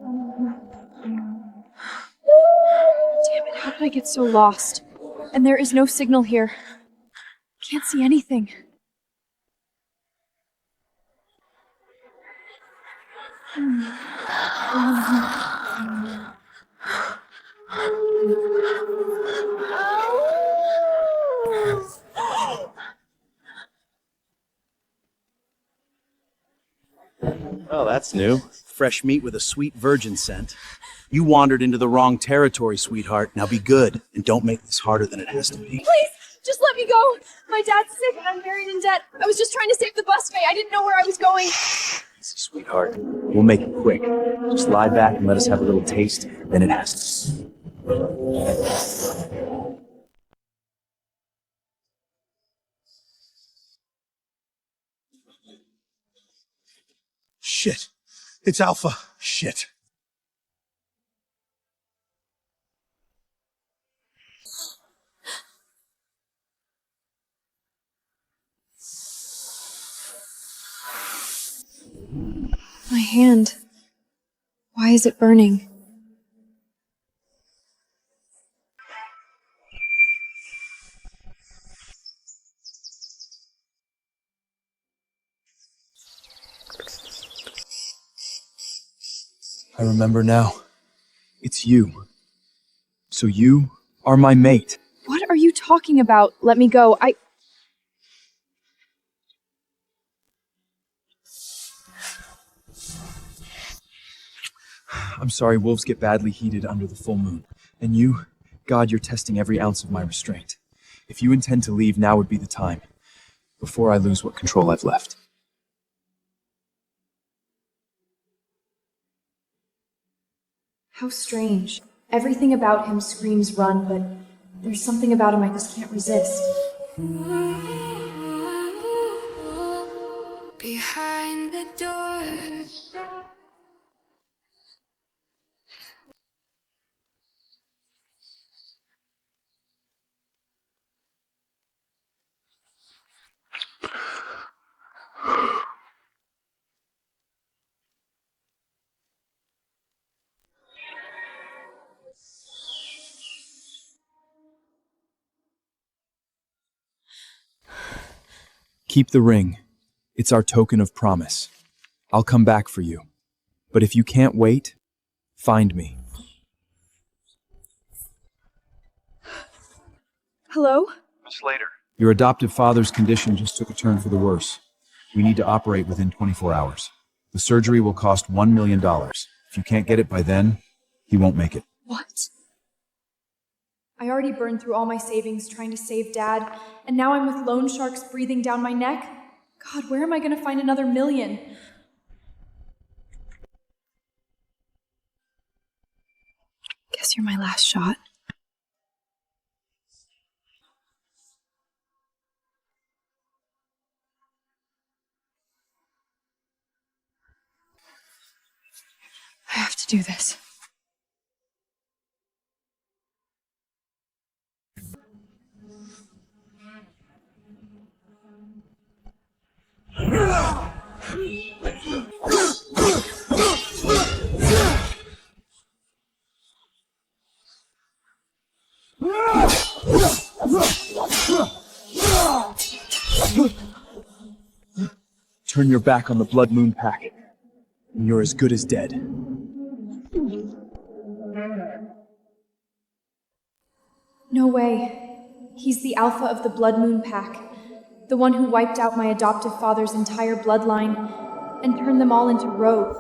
Damn it, how did I get so lost? And there is no signal here. Can't see anything. Oh, that's new. Fresh meat with a sweet virgin scent. You wandered into the wrong territory, sweetheart. Now be good, and don't make this harder than it has to be. Please, just let me go. My dad's sick and I'm buried in debt. I was just trying to save the bus fare. I didn't know where I was going. Easy, sweetheart. We'll make it quick. Just lie back and let us have a little taste, then it has to. Shit. It's Alpha. Shit. My hand. Why is it burning? I remember now. It's you. So you are my mate. What are you talking about? Let me go. I'm sorry, wolves get badly heated under the full moon. And you, God, you're testing every ounce of my restraint. If you intend to leave, now would be the time. Before I lose what control I've left. How strange. Everything about him screams run, but there's something about him I just can't resist. Behind the door. Keep the ring. It's our token of promise. I'll come back for you. But if you can't wait, find me. Hello? Miss Slater. Your adoptive father's condition just took a turn for the worse. We need to operate within 24 hours. The surgery will cost $1 million. If you can't get it by then, he won't make it. What? I already burned through all my savings trying to save Dad, and now I'm with loan sharks breathing down my neck? God, where am I gonna find another $1 million? Guess you're my last shot. I have to do this. Turn your back on the Blood Moon Pack, and you're as good as dead. No way. He's the Alpha of the Blood Moon Pack. The one who wiped out my adoptive father's entire bloodline and turned them all into rogues.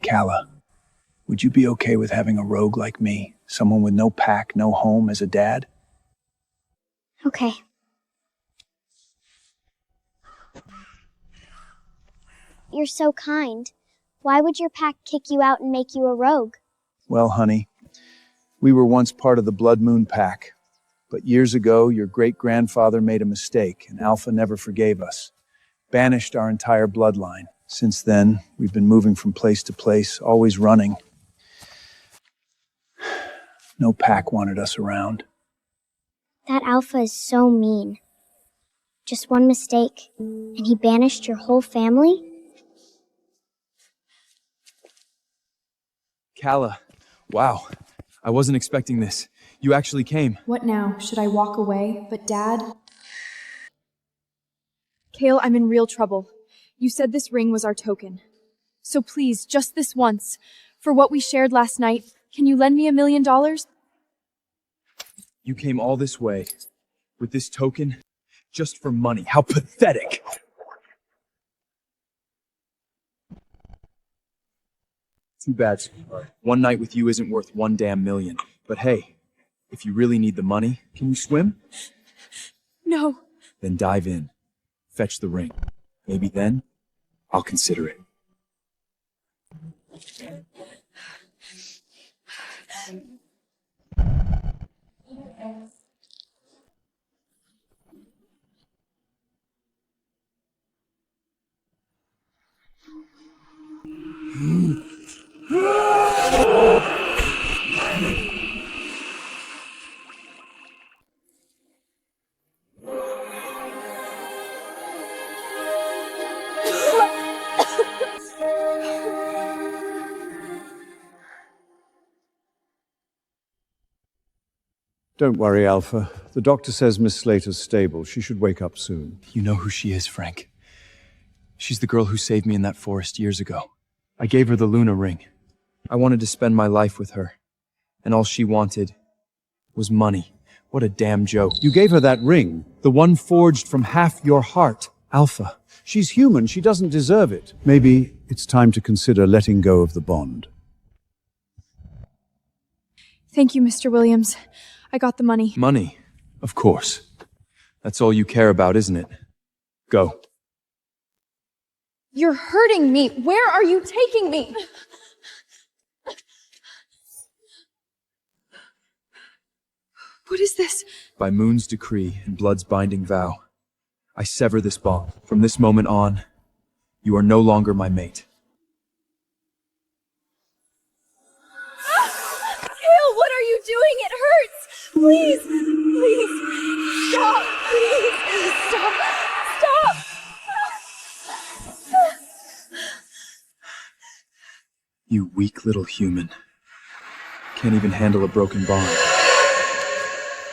Calla, would you be okay with having a rogue like me? Someone with no pack, no home as a dad? Okay. You're so kind. Why would your pack kick you out and make you a rogue? Well, honey, we were once part of the Blood Moon Pack. But years ago, your great-grandfather made a mistake, and Alpha never forgave us. Banished our entire bloodline. Since then, we've been moving from place to place, always running. No pack wanted us around. That Alpha is so mean. Just one mistake, and he banished your whole family? Calla, wow. I wasn't expecting this. You actually came. What now? Should I walk away? But Dad? Kale, I'm in real trouble. You said this ring was our token. So please, just this once, for what we shared last night, can you lend me $1 million? You came all this way with this token just for money. How pathetic! Too bad, sweetheart. One night with you isn't worth one damn million. But hey, if you really need the money, can you swim? No. Then dive in. Fetch the ring. Maybe then, I'll consider it. Don't worry, Alpha. The doctor says Miss Slater's stable. She should wake up soon. You know who she is, Frank. She's the girl who saved me in that forest years ago. I gave her the Luna ring. I wanted to spend my life with her. And all she wanted was money. What a damn joke. You gave her that ring, the one forged from half your heart. Alpha, she's human. She doesn't deserve it. Maybe it's time to consider letting go of the bond. Thank you, Mr. Williams. I got the money. Money? Of course. That's all you care about, isn't it? Go. You're hurting me. Where are you taking me? What is this? By Moon's decree and Blood's binding vow, I sever this bond. From this moment on, you are no longer my mate. Kale, what are you doing? It hurts! Please! Please! Stop! Please! Stop! Stop! You weak little human. Can't even handle a broken bond.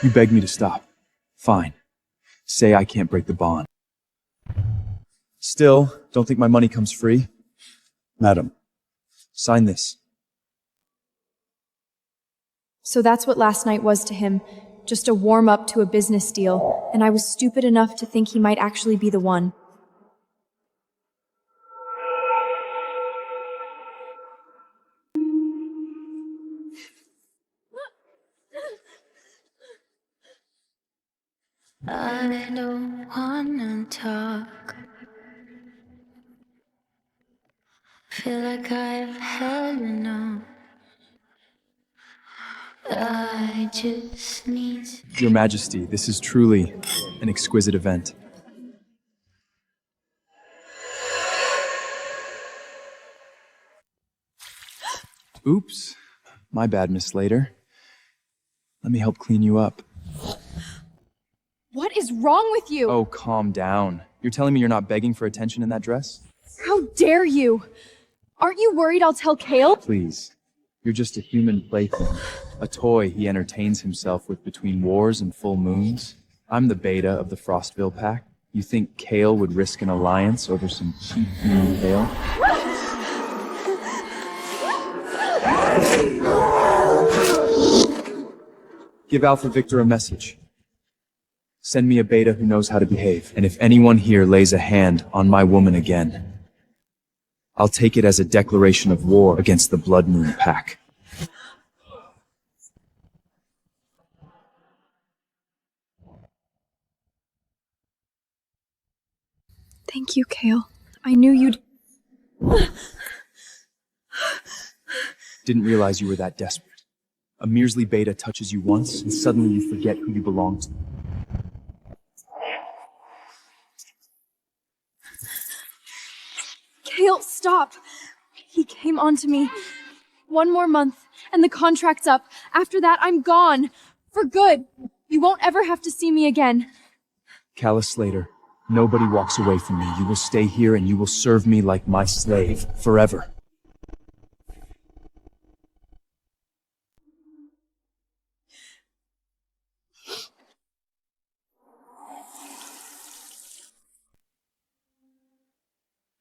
You beg me to stop. Fine. Say I can't break the bond. Still, don't think my money comes free? Madam. Sign this. So that's what last night was to him. Just a warm-up to a business deal. And I was stupid enough to think he might actually be the one. I don't wanna talk. Feel like I've had enough. I just need Your Majesty, this is truly an exquisite event. Oops. My bad, Miss Slater. Let me help clean you up. What is wrong with you? Oh, calm down. You're telling me you're not begging for attention in that dress? How dare you? Aren't you worried I'll tell Kale? Please. You're just a human plaything. A toy he entertains himself with between wars and full moons. I'm the beta of the Frostville pack. You think Kale would risk an alliance over some cheap new tail? Give Alpha Victor a message. Send me a beta who knows how to behave. And if anyone here lays a hand on my woman again, I'll take it as a declaration of war against the Blood Moon pack. Thank you, Kale. I knew you'd... Didn't realize you were that desperate. A measly beta touches you once, and suddenly you forget who you belong to. Kale, stop! He came onto me. One more month, and the contract's up. After that, I'm gone. For good. You won't ever have to see me again. Calla Slater, Nobody walks away from me. You will stay here and you will serve me like my slave forever.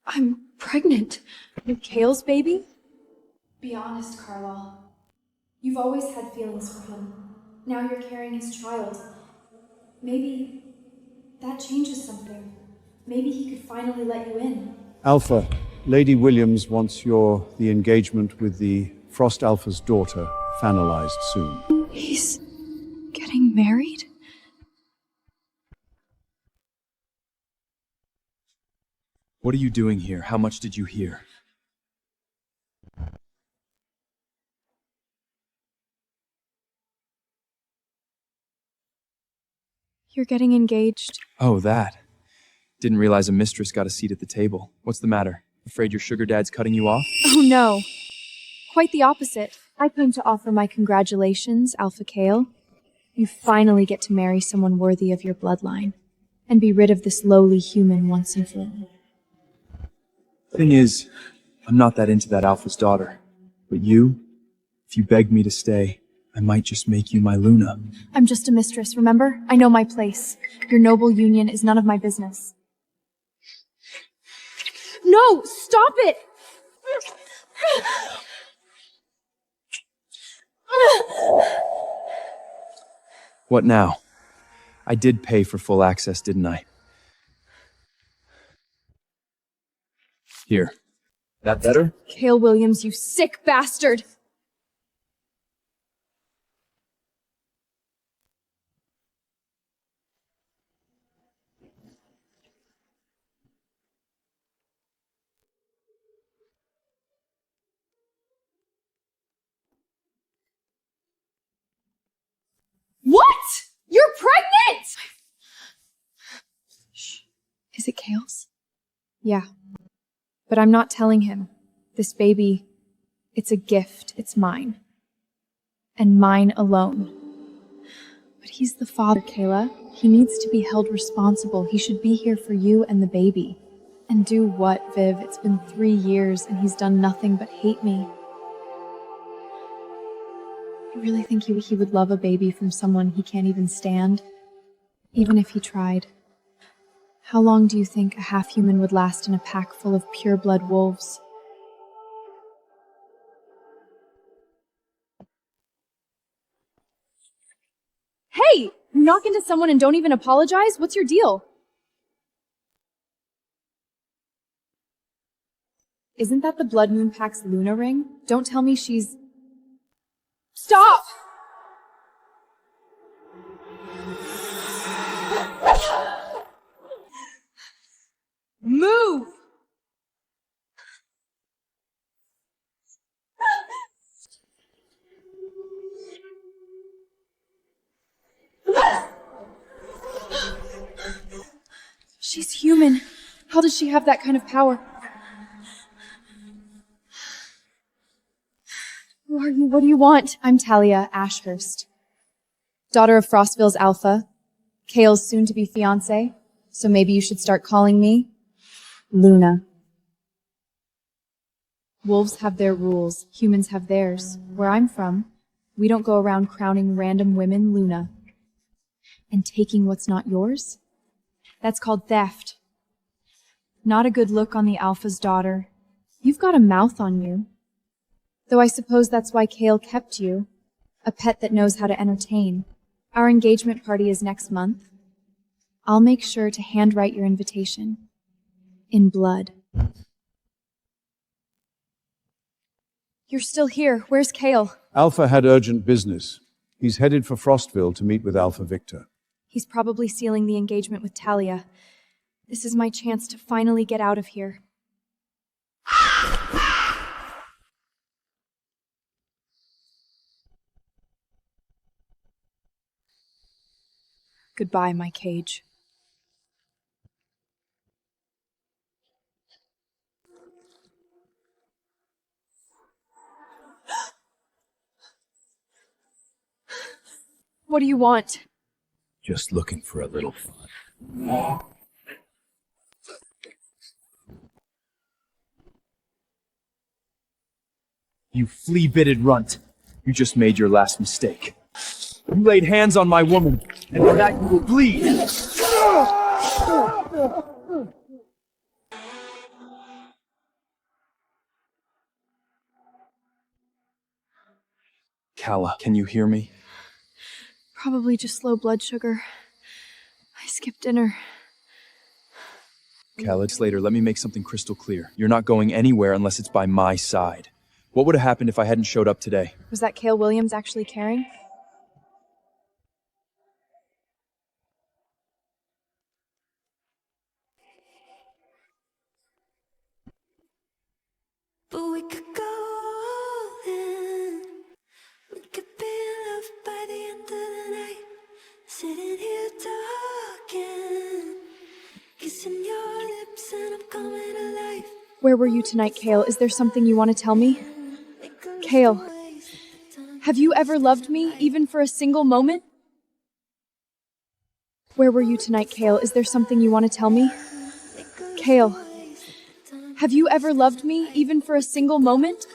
I'm pregnant. With Kale's baby? Be honest, Carlisle. You've always had feelings for him. Now you're carrying his child. Maybe that changes something. Maybe he could finally let you in. Alpha, Lady Williams wants the engagement with the Frost Alpha's daughter finalized soon. He's getting married? What are you doing here? How much did you hear? You're getting engaged. Oh, that. Didn't realize a mistress got a seat at the table. What's the matter? Afraid your sugar dad's cutting you off? Oh no. Quite the opposite. I came to offer my congratulations, Alpha Keal. You finally get to marry someone worthy of your bloodline, and be rid of this lowly human once and for all. Thing is, I'm not that into that Alpha's daughter. But you, if you begged me to stay, I might just make you my Luna. I'm just a mistress, remember? I know my place. Your noble union is none of my business. No! Stop it! What now? I did pay for full access, didn't I? Here. That better? Kale Williams, you sick bastard! What? You're pregnant! Shh. Is it Kale's? Yeah. But I'm not telling him. This baby, it's a gift. It's mine. And mine alone. But he's the father, Kayla. He needs to be held responsible. He should be here for you and the baby. And do what, Viv? It's been 3 years and he's done nothing but hate me. You really think he would love a baby from someone he can't even stand? Even if he tried. How long do you think a half-human would last in a pack full of pure-blood wolves? Hey! You knock into someone and don't even apologize? What's your deal? Isn't that the Blood Moon Pack's Luna ring? Don't tell me she's... Stop! Move! She's human. How does she have that kind of power? Who are you? What do you want? I'm Talia Ashhurst, daughter of Frostville's Alpha, Kale's soon-to-be fiancé, so maybe you should start calling me Luna. Wolves have their rules, humans have theirs. Where I'm from, we don't go around crowning random women Luna. And taking what's not yours? That's called theft. Not a good look on the Alpha's daughter. You've got a mouth on you. Though I suppose that's why Kale kept you. A pet that knows how to entertain. Our engagement party is next month. I'll make sure to handwrite your invitation. In blood. You're still here. Where's Kale? Alpha had urgent business. He's headed for Frostville to meet with Alpha Victor. He's probably sealing the engagement with Talia. This is my chance to finally get out of here. Goodbye, my cage. What do you want? Just looking for a little fun. You flea-bitted runt. You just made your last mistake. You laid hands on my woman, and for that you will bleed. Calla, can you hear me? Probably just low blood sugar. I skipped dinner. Calla, Slater, let me make something crystal clear. You're not going anywhere unless it's by my side. What would have happened if I hadn't showed up today? Was that Cale Williams actually caring? But we could go all in. We could be loved by the end of the night. Sitting here talking, kissing your lips, and I'm coming alive. Where were you tonight, Cale? Is there something you want to tell me? Cale, have you ever loved me, even for a single moment? Where were you tonight, Cale? Is there something you want to tell me? Cale, have you ever loved me, even for a single moment?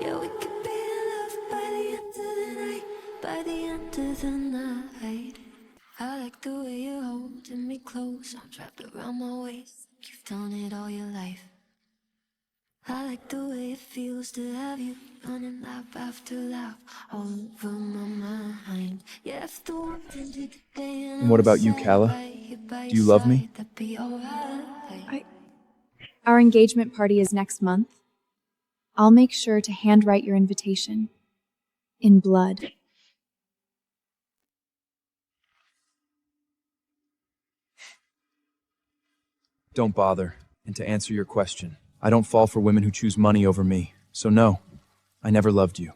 Yeah, we could be loved by the end of the night, by the end of the night. I like the way you're holding me close. I'm trapped around my waist. You've done it all your life. I like the way it feels to have you running lap after lap all over my mind. Yeah, if the world ended today And what about you, Calla? Do you love me? that'd be alright. Our engagement party is next month. I'll make sure to handwrite your invitation. In blood. Don't bother. And to answer your question, I don't fall for women who choose money over me. So no, I never loved you.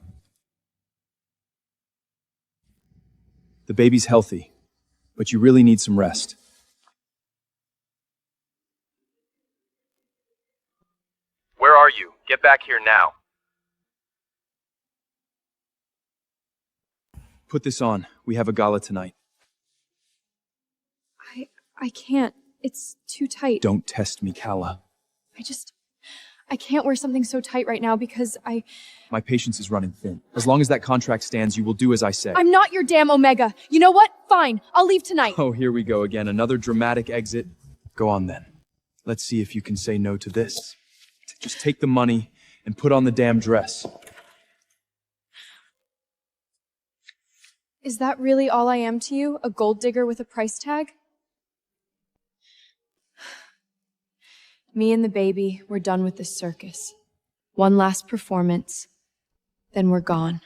The baby's healthy, but you really need some rest. Where are you? Get back here now. Put this on. We have a gala tonight. I can't. It's too tight. Don't test me, Calla. I can't wear something so tight right now because My patience is running thin. As long as that contract stands, you will do as I say. I'm not your damn Omega. You know what? Fine. I'll leave tonight. Oh, here we go again. Another dramatic exit. Go on then. Let's see if you can say no to this. Just take the money and put on the damn dress. Is that really all I am to you? A gold digger with a price tag? Me and the baby, we're done with this circus. One last performance, then we're gone.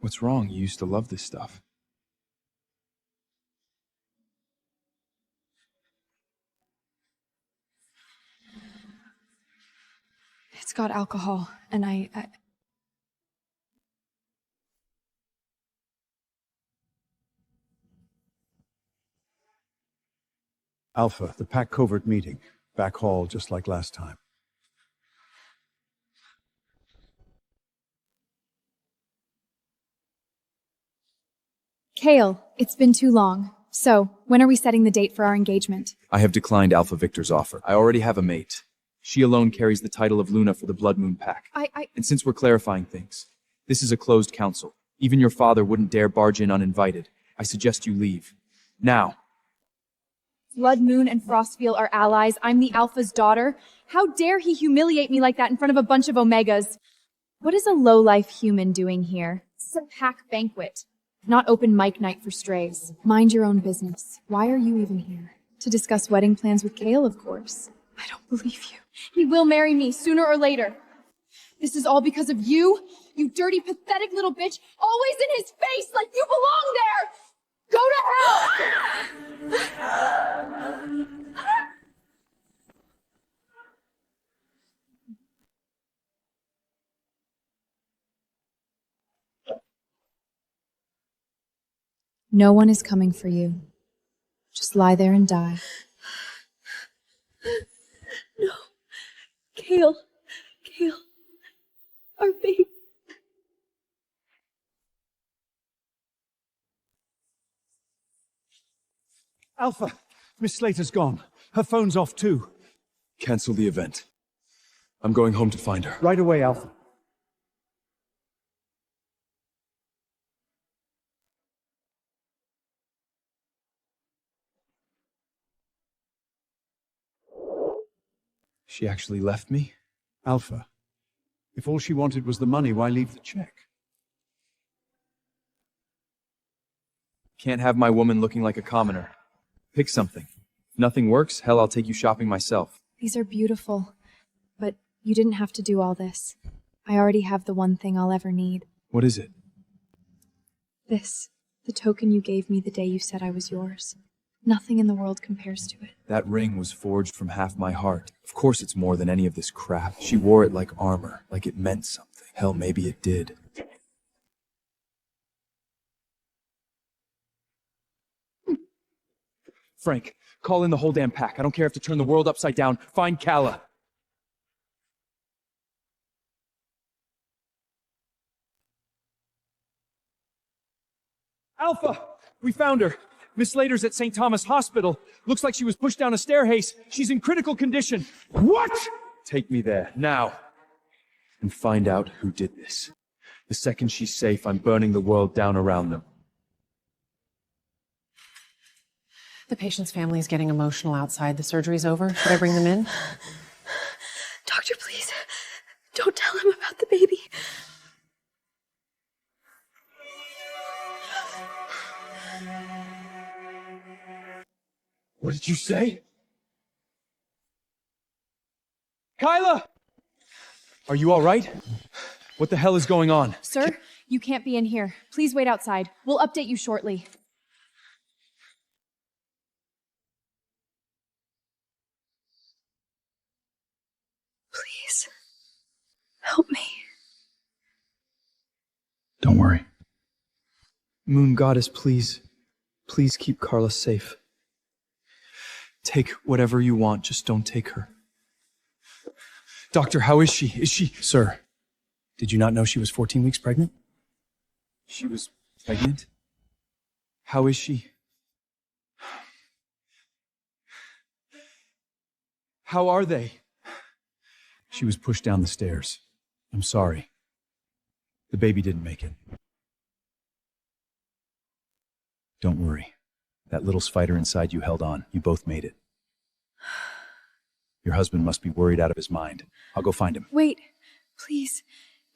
What's wrong? You used to love this stuff. It's got alcohol, and I Alpha, the pack covert meeting. Back hall, just like last time. Cale, it's been too long. So, when are we setting the date for our engagement? I have declined Alpha Victor's offer. I already have a mate. She alone carries the title of Luna for the Blood Moon Pack. And since we're clarifying things, this is a closed council. Even your father wouldn't dare barge in uninvited. I suggest you leave. Now. Blood Moon and Frostfield are allies. I'm the Alpha's daughter. How dare he humiliate me like that in front of a bunch of Omegas? What is a low-life human doing here? It's a pack banquet, not open mic night for strays. Mind your own business. Why are you even here? To discuss wedding plans with Cale, of course. I don't believe you. He will marry me sooner or later. This is all because of you, you dirty, pathetic little bitch, always in his face like you belong there! Go to hell! No one is coming for you. Just lie there and die. No. Cale. Our baby. Alpha, Miss Slater's gone. Her phone's off too. Cancel the event. I'm going home to find her. Right away, Alpha. She actually left me? Alpha, if all she wanted was the money, why leave the check? Can't have my woman looking like a commoner. Pick something. If nothing works, hell, I'll take you shopping myself. These are beautiful, but you didn't have to do all this. I already have the one thing I'll ever need. What is it? This, the token you gave me the day you said I was yours. Nothing in the world compares to it. That ring was forged from half my heart. Of course it's more than any of this crap. She wore it like armor, like it meant something. Hell, maybe it did. Frank, call in the whole damn pack. I don't care if to turn the world upside down. Find Calla. Alpha! We found her. Miss Slater's at St. Thomas Hospital. Looks like she was pushed down a staircase. She's in critical condition. What? Take me there, now. And find out who did this. The second she's safe, I'm burning the world down around them. The patient's family is getting emotional outside. The surgery's over. Should I bring them in? Doctor, please, don't tell him about the baby. What did you say? Kyla! Are you all right? What the hell is going on? Sir, you can't be in here. Please wait outside. We'll update you shortly. Please, help me. Don't worry. Moon Goddess, please keep Carla safe. Take whatever you want, just don't take her. Doctor, how is she? Sir, did you not know she was 14 weeks pregnant? She was pregnant? How is she? How are they? She was pushed down the stairs. I'm sorry. The baby didn't make it. Don't worry. That little spider inside you held on. You both made it. Your husband must be worried out of his mind. I'll go find him. Wait, please.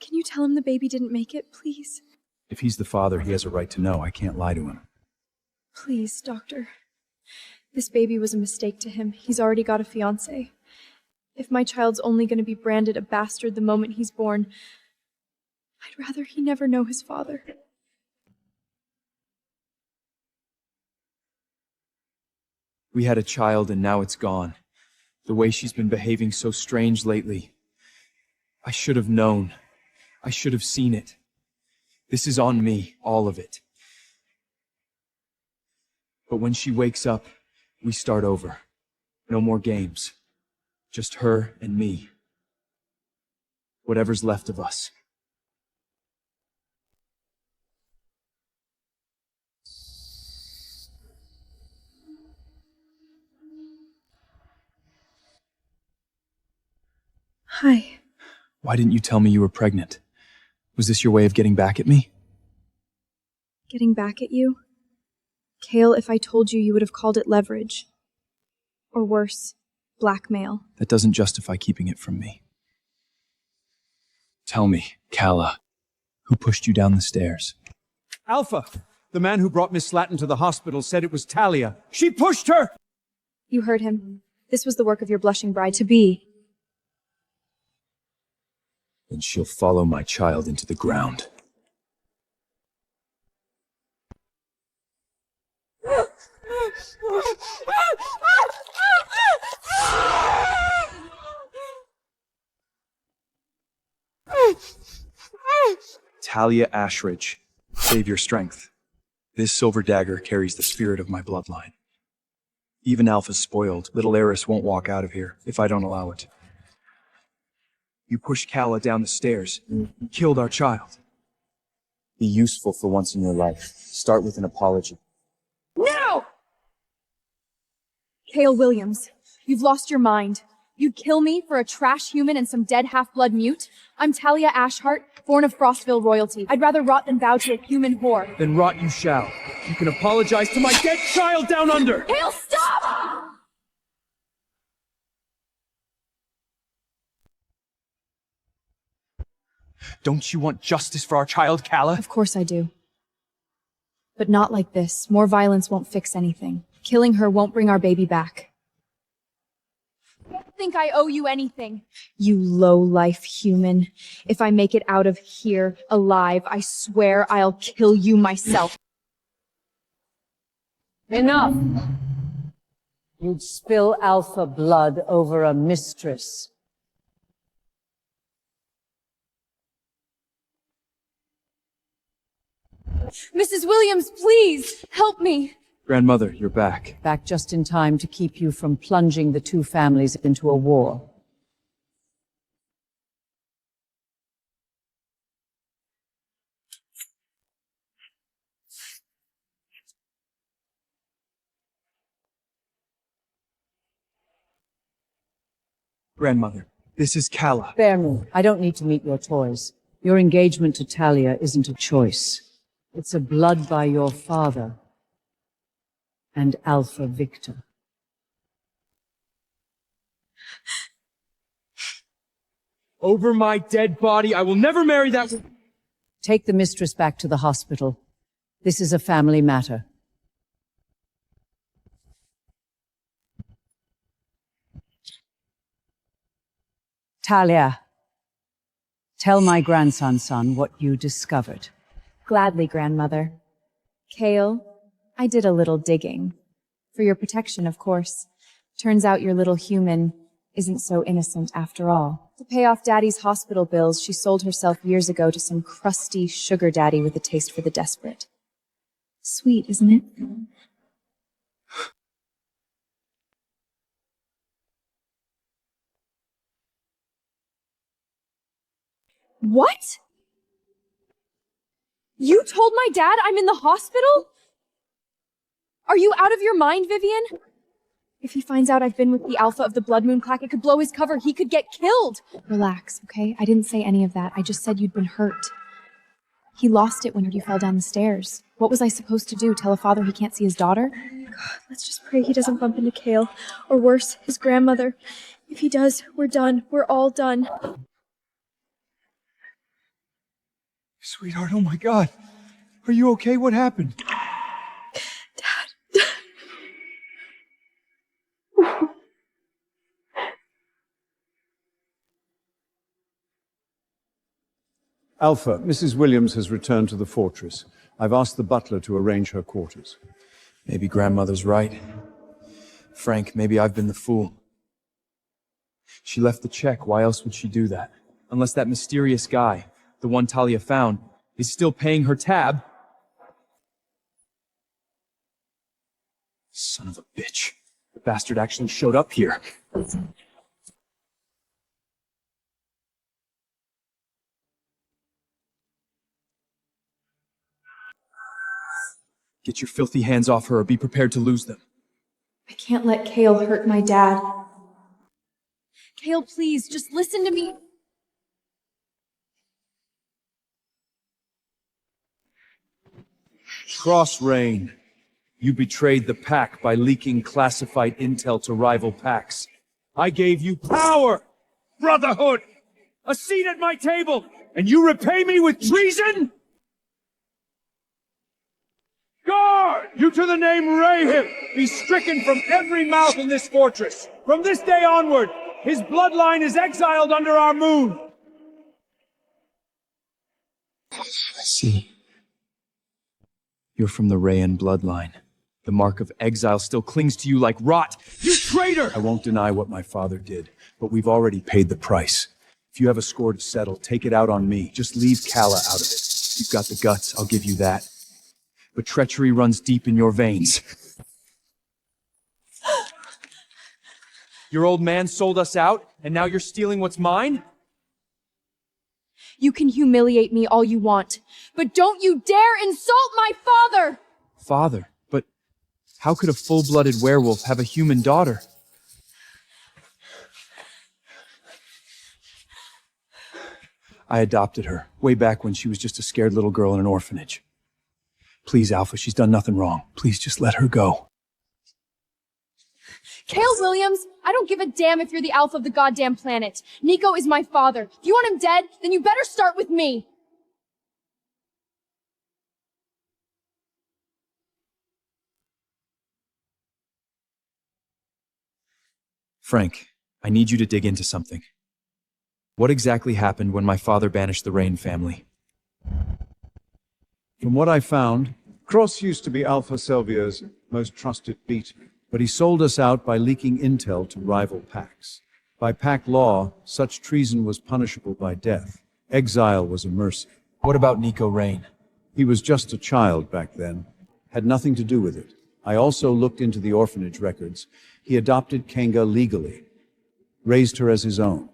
Can you tell him the baby didn't make it, please? If he's the father, he has a right to know. I can't lie to him. Please, doctor. This baby was a mistake to him. He's already got a fiancé. If my child's only going to be branded a bastard the moment he's born, I'd rather he never know his father. We had a child and now it's gone. The way she's been behaving so strange lately. I should have known. I should have seen it. This is on me, all of it. But when she wakes up, we start over. No more games. Just her and me. Whatever's left of us. Hi. Why didn't you tell me you were pregnant? Was this your way of getting back at me? Getting back at you? Kale, if I told you, you would have called it leverage. Or worse, blackmail. That doesn't justify keeping it from me. Tell me, Calla, who pushed you down the stairs? Alpha! The man who brought Miss Slatton to the hospital said it was Talia. She pushed her! You heard him. This was the work of your blushing bride-to-be. Then she'll follow my child into the ground. Talia Ashridge, save your strength. This silver dagger carries the spirit of my bloodline. Even Alpha's spoiled. Little Eris won't walk out of here if I don't allow it. You pushed Calla down the stairs. Killed our child. Be useful for once in your life. Start with an apology. No! Kale Williams, you've lost your mind. You'd kill me for a trash human and some dead half-blood mute? I'm Talia Ashhart, born of Frostville royalty. I'd rather rot than bow to a human whore. Then rot you shall. You can apologize to my dead child down under! Kale, stop! Don't you want justice for our child, Calla? Of course I do. But not like this. More violence won't fix anything. Killing her won't bring our baby back. I don't think I owe you anything. You low-life human. If I make it out of here alive, I swear I'll kill you myself. Enough! You'd spill Alpha blood over a mistress. Mrs. Williams, please, help me. Grandmother, you're back. Back just in time to keep you from plunging the two families into a war. Grandmother, this is Calla. Spare me. I don't need to meet your toys. Your engagement to Talia isn't a choice. It's a blood by your father and Alpha Victor. Over my dead body, I will never marry that woman. Take the mistress back to the hospital. This is a family matter. Talia, tell my grandson what you discovered. Gladly, grandmother. Kale, I did a little digging. For your protection, of course. Turns out your little human isn't so innocent after all. To pay off Daddy's hospital bills, she sold herself years ago to some crusty sugar daddy with a taste for the desperate. Sweet, isn't it? What? You told my dad I'm in the hospital? Are you out of your mind, Vivian? If he finds out I've been with the Alpha of the Blood Moon Clack, it could blow his cover. He could get killed. Relax, okay? I didn't say any of that. I just said you'd been hurt. He lost it when you fell down the stairs. What was I supposed to do? Tell a father he can't see his daughter? God, let's just pray he doesn't bump into Kale. Or worse, his grandmother. If he does, we're done. We're all done. Sweetheart, oh my God. Are you okay? What happened? Dad. Alpha, Mrs. Williams has returned to the fortress. I've asked the butler to arrange her quarters. Maybe Grandmother's right. Frank, maybe I've been the fool. She left the check. Why else would she do that? Unless that mysterious guy, the one Talia found, is still paying her tab. Son of a bitch. The bastard actually showed up here. Get your filthy hands off her or be prepared to lose them. I can't let Kale hurt my dad. Kale, please, just listen to me. Cross Reign. You betrayed the pack by leaking classified intel to rival packs. I gave you power, brotherhood, a seat at my table, and you repay me with treason? Guard! You to the name Rahib be stricken from every mouth in this fortress. From this day onward, his bloodline is exiled under our moon. I see. You're from the Rayan bloodline. The mark of exile still clings to you like rot. You traitor! I won't deny what my father did, but we've already paid the price. If you have a score to settle, take it out on me. Just leave Calla out of it. You've got the guts, I'll give you that. But treachery runs deep in your veins. Your old man sold us out, and now you're stealing what's mine? You can humiliate me all you want, but don't you dare insult my father! Father? But how could a full-blooded werewolf have a human daughter? I adopted her, way back when she was just a scared little girl in an orphanage. Please, Alpha, she's done nothing wrong. Please just let her go. Kale Williams, I don't give a damn if you're the Alpha of the goddamn planet. Nico is my father. If you want him dead, then you better start with me. Frank, I need you to dig into something. What exactly happened when my father banished the Rain family? From what I found, Cross used to be Alpha Selvia's most trusted beat, but he sold us out by leaking intel to rival packs. By pack law, such treason was punishable by death. Exile was a mercy. What about Nico Rain? He was just a child back then. Had nothing to do with it. I also looked into the orphanage records. He adopted Kanga legally. Raised her as his own.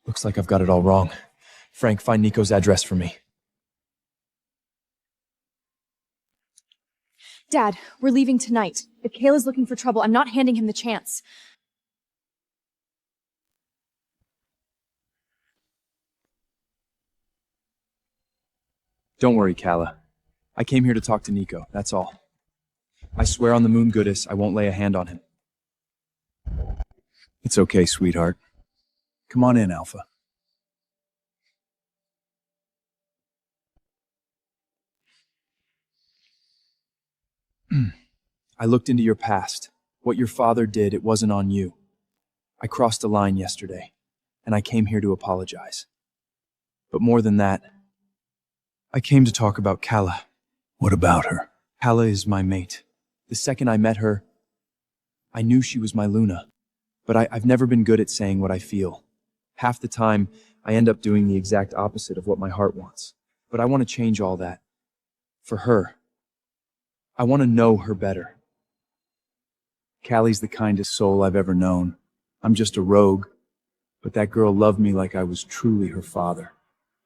Looks like I've got it all wrong. Frank, find Nico's address for me. Dad, we're leaving tonight. If Kale is looking for trouble, I'm not handing him the chance. Don't worry, Calla. I came here to talk to Nico, that's all. I swear on the moon goddess, I won't lay a hand on him. It's okay, sweetheart. Come on in, Alpha. I looked into your past. What your father did, it wasn't on you. I crossed a line yesterday, and I came here to apologize. But more than that, I came to talk about Calla. What about her? Calla is my mate. The second I met her, I knew she was my Luna. But I've never been good at saying what I feel. Half the time, I end up doing the exact opposite of what my heart wants. But I want to change all that. For her. I want to know her better. Callie's the kindest soul I've ever known. I'm just a rogue. But that girl loved me like I was truly her father.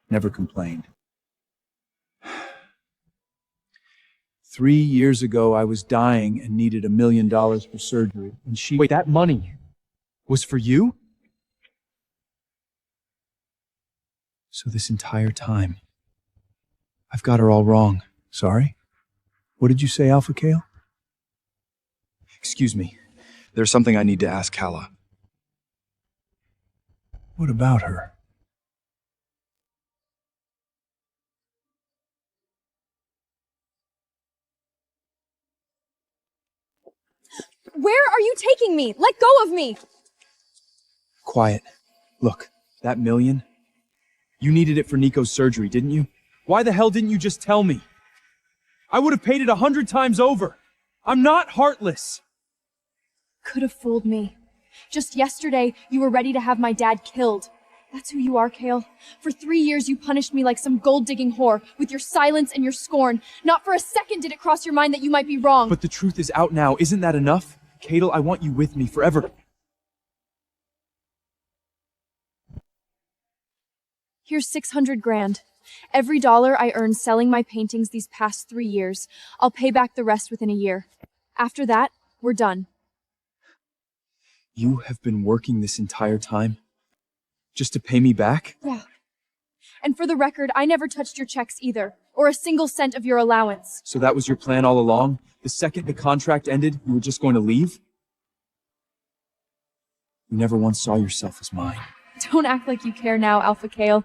Never complained. 3 years ago, I was dying and needed $1 million for surgery. And she... Wait, that money was for you? So this entire time, I've got her all wrong. Sorry? What did you say, Alpha Keal? Excuse me. There's something I need to ask Calla. What about her? Where are you taking me? Let go of me! Quiet. Look, that $1 million? You needed it for Nico's surgery, didn't you? Why the hell didn't you just tell me? I would have paid it 100 times over. I'm not heartless. Could have fooled me. Just yesterday, you were ready to have my dad killed. That's who you are, Kale. For 3 years, you punished me like some gold-digging whore, with your silence and your scorn. Not for a second did it cross your mind that you might be wrong. But the truth is out now. Isn't that enough? Cadel, I want you with me forever. Here's 600 grand. Every dollar I earned selling my paintings these past 3 years, I'll pay back the rest within a year. After that, we're done. You have been working this entire time? Just to pay me back? Yeah. And for the record, I never touched your checks either, or a single cent of your allowance. So that was your plan all along? The second the contract ended, you were just going to leave? You never once saw yourself as mine. Don't act like you care now, Alpha Keal.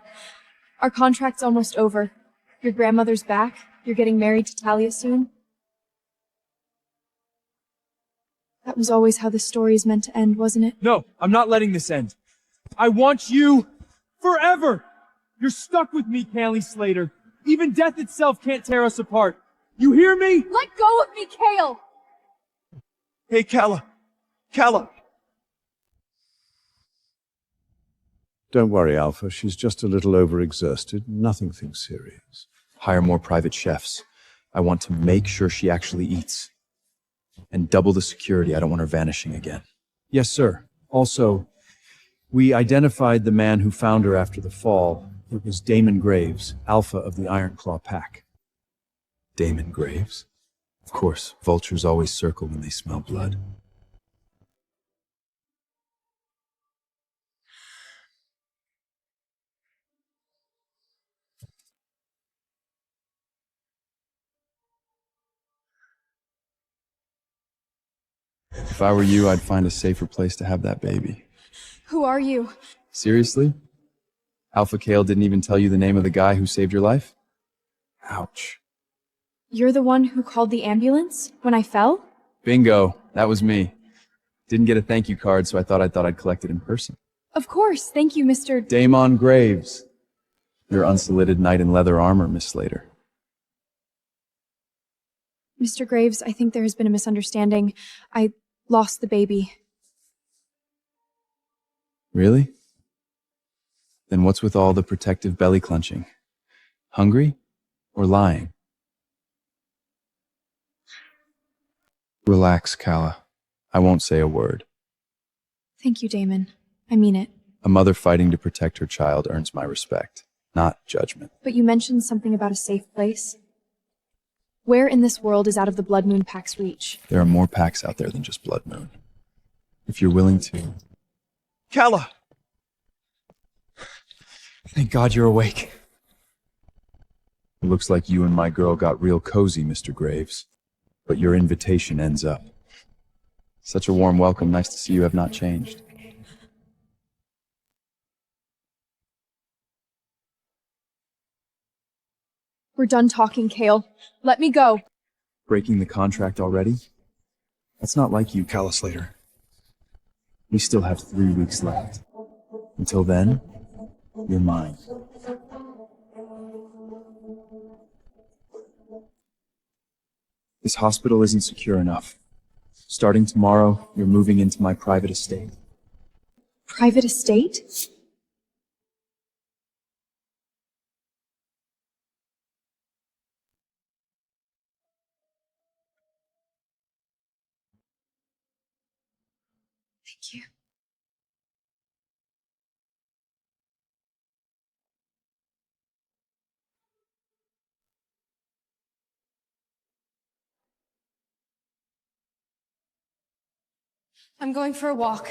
Our contract's almost over. Your grandmother's back. You're getting married to Talia soon. That was always how the story is meant to end, wasn't it? No, I'm not letting this end. I want you forever. You're stuck with me, Callie Slater. Even death itself can't tear us apart. You hear me? Let go of me, Kale! Hey, Calla. Calla. Don't worry, Alpha. She's just a little overexerted. Nothing serious. Hire more private chefs. I want to make sure she actually eats. And double the security. I don't want her vanishing again. Yes, sir. Also, we identified the man who found her after the fall. It was Damon Graves, Alpha of the Ironclaw Pack. Damon Graves? Of course, vultures always circle when they smell blood. If I were you, I'd find a safer place to have that baby. Who are you? Seriously? Alpha Keal didn't even tell you the name of the guy who saved your life? Ouch. You're the one who called the ambulance when I fell? Bingo. That was me. Didn't get a thank you card, so I thought I'd collect it in person. Of course. Thank you, Mr. Damon Graves. Your unsolicited knight in leather armor, Miss Slater. Mr. Graves, I think there has been a misunderstanding. I lost the baby. Really? Then what's with all the protective belly clenching? Hungry or lying? Relax, Calla. I won't say a word. Thank you, Damon. I mean it. A mother fighting to protect her child earns my respect, not judgment. But you mentioned something about a safe place. Where in this world is out of the Blood Moon Pack's reach? There are more packs out there than just Blood Moon. If you're willing to... Calla! Thank God you're awake. It looks like you and my girl got real cozy, Mr. Graves. But your invitation ends up. Such a warm welcome. Nice to see you have not changed. We're done talking, Keal. Let me go. Breaking the contract already? That's not like you, Calla Slater. We still have 3 weeks left. Until then, you're mine. This hospital isn't secure enough. Starting tomorrow, you're moving into my private estate. Private estate? Thank you. I'm going for a walk.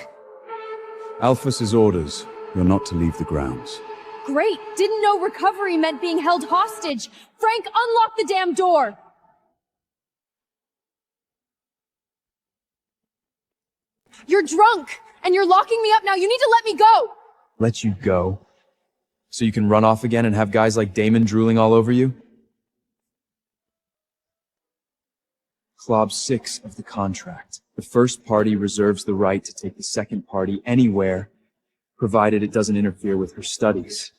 Alphas's orders. You're not to leave the grounds. Great! Didn't know recovery meant being held hostage! Frank, unlock the damn door! You're drunk! And you're locking me up now! You need to let me go! Let you go? So you can run off again and have guys like Damon drooling all over you? Clause 6 of the contract. The first party reserves the right to take the second party anywhere, provided it doesn't interfere with her studies.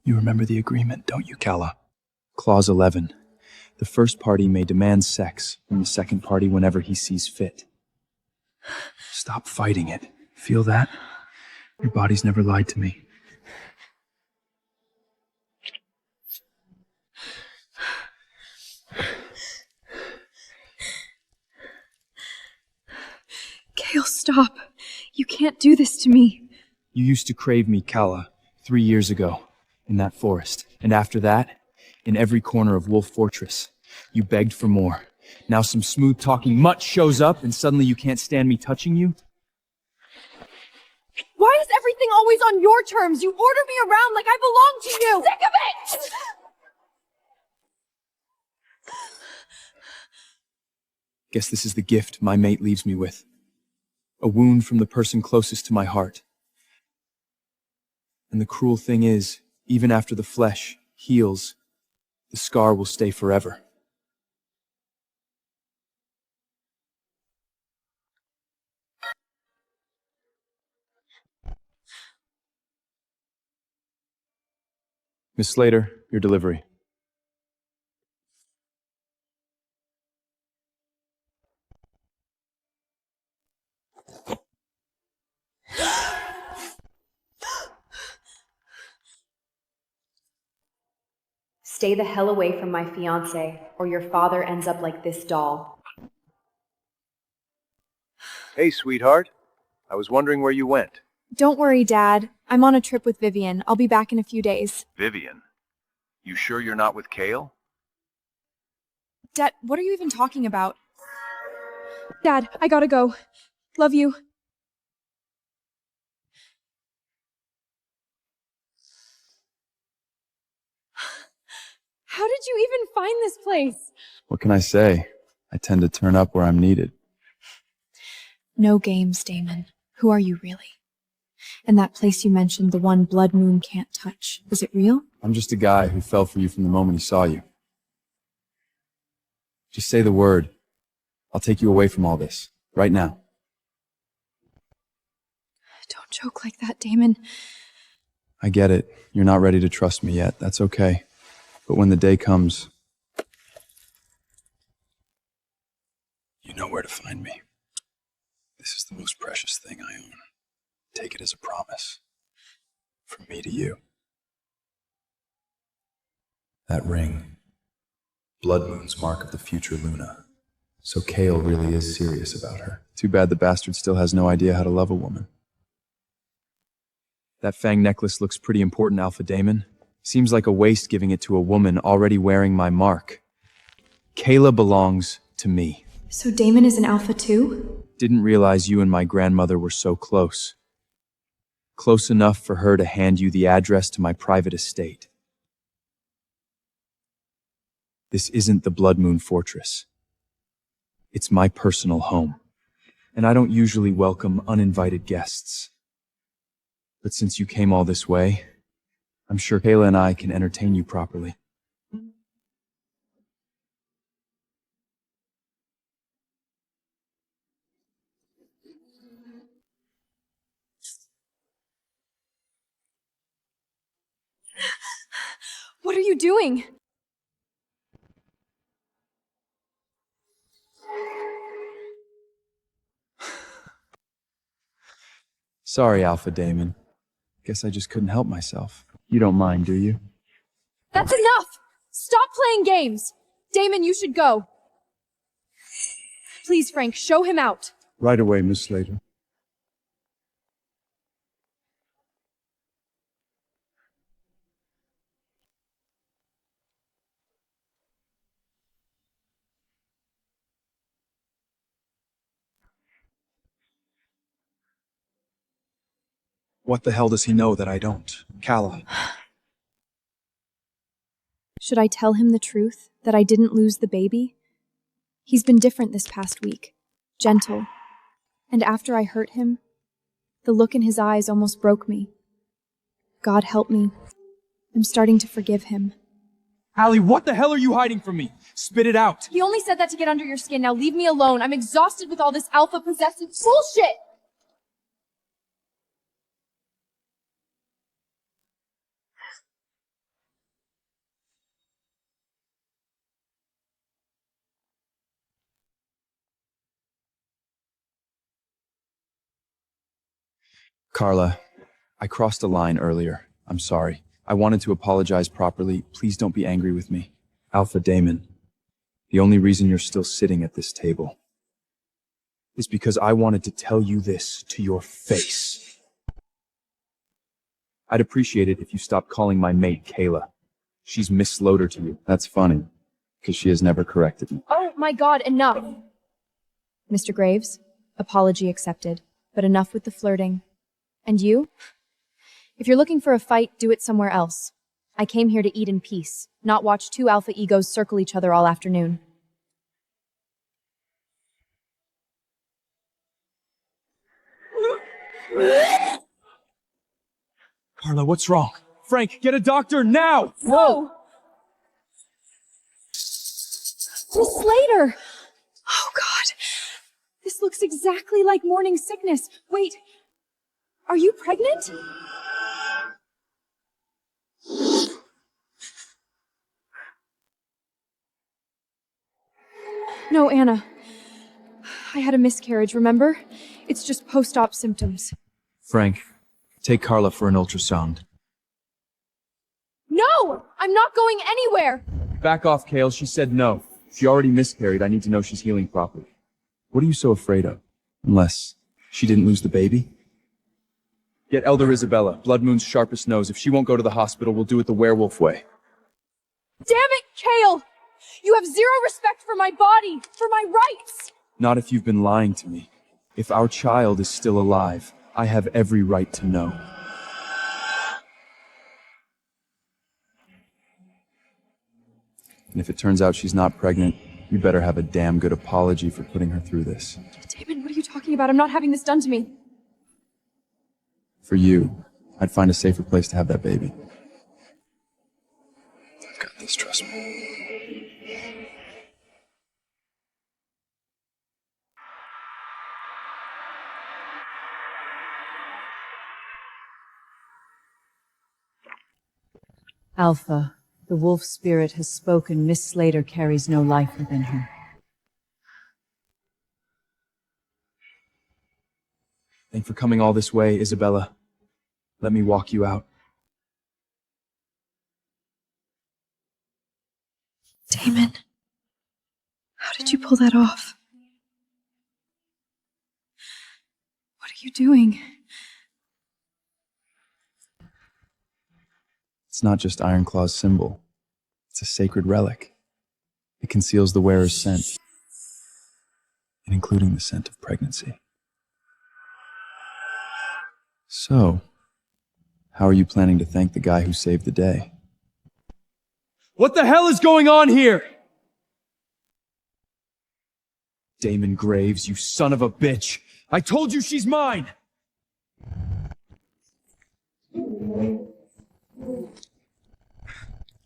You remember the agreement, don't you, Calla? Clause 11. The first party may demand sex from the second party whenever he sees fit. Stop fighting it. Feel that? Your body's never lied to me. Keal, stop. You can't do this to me. You used to crave me, Calla, 3 years ago, in that forest. And after that, in every corner of Wolf Fortress, you begged for more. Now some smooth-talking mutt shows up, and suddenly you can't stand me touching you? Why is everything always on your terms? You order me around like I belong to you! Sick of it! Guess this is the gift my mate leaves me with. A wound from the person closest to my heart. And the cruel thing is, even after the flesh heals, the scar will stay forever. Miss Slater, your delivery. Stay the hell away from my fiancé, or your father ends up like this doll. Hey, sweetheart. I was wondering where you went. Don't worry, Dad. I'm on a trip with Vivian. I'll be back in a few days. Vivian, you sure you're not with Kale? Dad, what are you even talking about? Dad, I gotta go. Love you. How did you even find this place? What can I say? I tend to turn up where I'm needed. No games, Damon. Who are you really? And that place you mentioned, the one Blood Moon can't touch, is it real? I'm just a guy who fell for you from the moment he saw you. Just say the word. I'll take you away from all this. Right now. Don't joke like that, Damon. I get it. You're not ready to trust me yet. That's okay. But when the day comes, you know where to find me. This is the most precious thing I own. Take it as a promise. From me to you. That ring. Blood Moon's mark of the future Luna. So Kale really is serious about her. Too bad the bastard still has no idea how to love a woman. That fang necklace looks pretty important, Alpha Damon. Seems like a waste giving it to a woman already wearing my mark. Kayla belongs to me. So Damon is an alpha too? Didn't realize you and my grandmother were so close. Close enough for her to hand you the address to my private estate. This isn't the Blood Moon Fortress. It's my personal home, and I don't usually welcome uninvited guests. But since you came all this way, I'm sure Kayla and I can entertain you properly. What are you doing? Sorry, Alpha Damon. Guess I just couldn't help myself. You don't mind, do you? That's enough! Stop playing games! Damon, you should go. Please, Frank, show him out. Right away, Miss Slater. What the hell does he know that I don't? Calla. Should I tell him the truth, that I didn't lose the baby? He's been different this past week. Gentle. And after I hurt him, the look in his eyes almost broke me. God help me. I'm starting to forgive him. Allie, what the hell are you hiding from me? Spit it out! He only said that to get under your skin. Now leave me alone. I'm exhausted with all this alpha-possessive bullshit! Carla, I crossed a line earlier. I'm sorry. I wanted to apologize properly. Please don't be angry with me. Alpha Damon, the only reason you're still sitting at this table is because I wanted to tell you this to your face. I'd appreciate it if you stopped calling my mate Kayla. She's Miss Loader to you. That's funny, because she has never corrected me. Oh my God, enough! Mr. Graves, apology accepted, but enough with the flirting. And you? If you're looking for a fight, do it somewhere else. I came here to eat in peace, not watch two alpha egos circle each other all afternoon. Carla, what's wrong? Frank, get a doctor now! Whoa! Miss Slater! Oh God, this looks exactly like morning sickness. Wait, are you pregnant? No, Anna. I had a miscarriage, remember? It's just post-op symptoms. Frank, take Carla for an ultrasound. No! I'm not going anywhere! Back off, Kale. She said no. She already miscarried. I need to know she's healing properly. What are you so afraid of? Unless she didn't lose the baby? Get Elder Isabella, Blood Moon's sharpest nose. If she won't go to the hospital, we'll do it the werewolf way. Damn it, Kale! You have zero respect for my body, for my rights! Not if you've been lying to me. If our child is still alive, I have every right to know. And if it turns out she's not pregnant, you better have a damn good apology for putting her through this. Damon, what are you talking about? I'm not having this done to me. For you, I'd find a safer place to have that baby. I've got this, trust me. Alpha, the wolf spirit has spoken. Miss Slater carries no life within her. Thanks for coming all this way, Isabella. Let me walk you out. Damon, how did you pull that off? What are you doing? It's not just Ironclaw's symbol. It's a sacred relic. It conceals the wearer's scent, and including the scent of pregnancy. So, how are you planning to thank the guy who saved the day? What the hell is going on here? Damon Graves, you son of a bitch! I told you she's mine!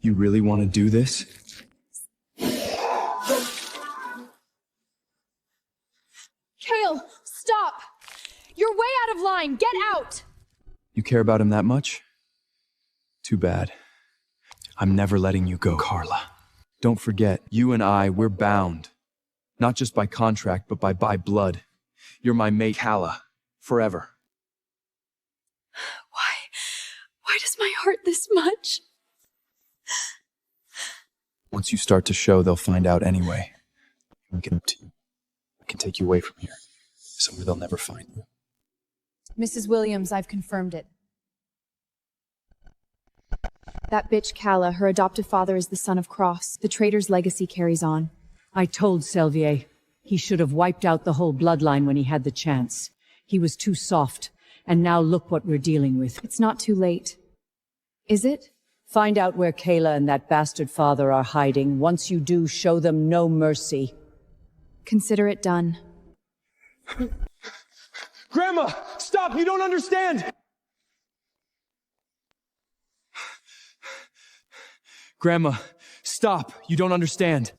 You really want to do this? Kale, stop! You're way out of line! Get out! You care about him that much? Too bad. I'm never letting you go, Carla. Don't forget, you and I, we're bound. Not just by contract, but by blood. You're my mate, Calla. Forever. Why does my heart this much? Once you start to show, they'll find out anyway. I can take you away from here. Somewhere they'll never find you. Mrs. Williams, I've confirmed it. That bitch Calla, her adoptive father is the son of Cross. The traitor's legacy carries on. I told Selvier he should have wiped out the whole bloodline when he had the chance. He was too soft, and now look what we're dealing with. It's not too late. Is it? Find out where Kayla and that bastard father are hiding. Once you do, show them no mercy. Consider it done. Grandma! Stop! You don't understand! Grandma, stop! You don't understand.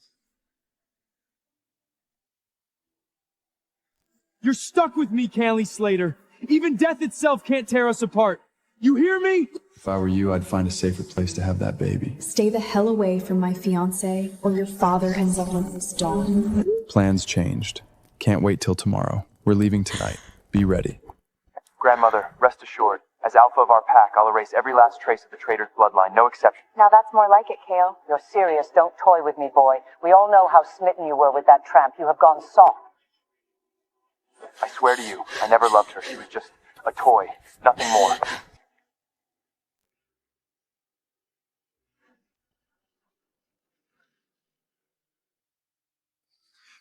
You're stuck with me, Callie Slater. Even death itself can't tear us apart. You hear me? If I were you, I'd find a safer place to have that baby. Stay the hell away from my fiancé, or your father ends up like this dog. Plans changed. Can't wait till tomorrow. We're leaving tonight. Be ready. Grandmother, rest assured. As Alpha of our pack, I'll erase every last trace of the traitor's bloodline, no exception. Now that's more like it, Kale. You're serious. Don't toy with me, boy. We all know how smitten you were with that tramp. You have gone soft. I swear to you, I never loved her. She was just a toy, nothing more.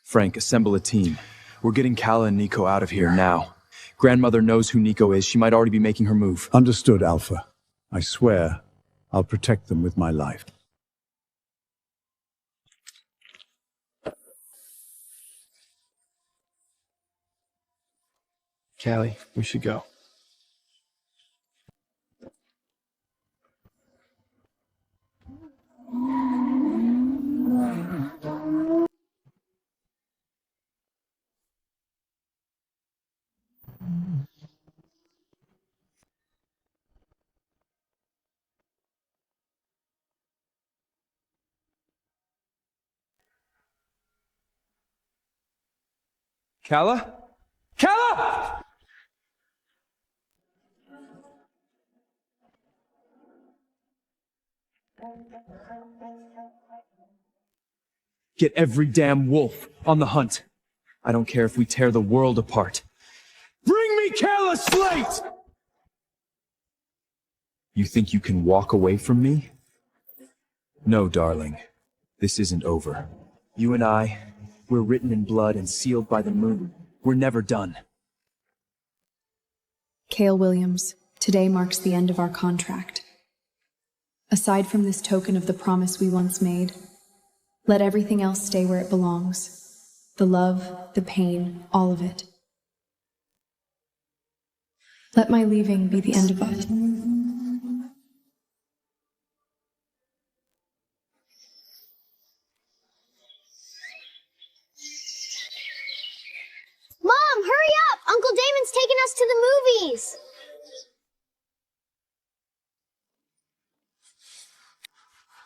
Frank, assemble a team. We're getting Calla and Nico out of here now. Grandmother knows who Nico is. She might already be making her move. Understood, Alpha. I swear I'll protect them with my life. Callie, we should go. Calla? Calla! Get every damn wolf on the hunt. I don't care if we tear the world apart. Bring me Calla Slate! You think you can walk away from me? No, darling. This isn't over. You and I, we're written in blood and sealed by the moon. We're never done. Keal Williams, today marks the end of our contract. Aside from this token of the promise we once made, let everything else stay where it belongs. The love, the pain, all of it. Let my leaving be the end of it. Mom, hurry up! Uncle Damon's taking us to the movies!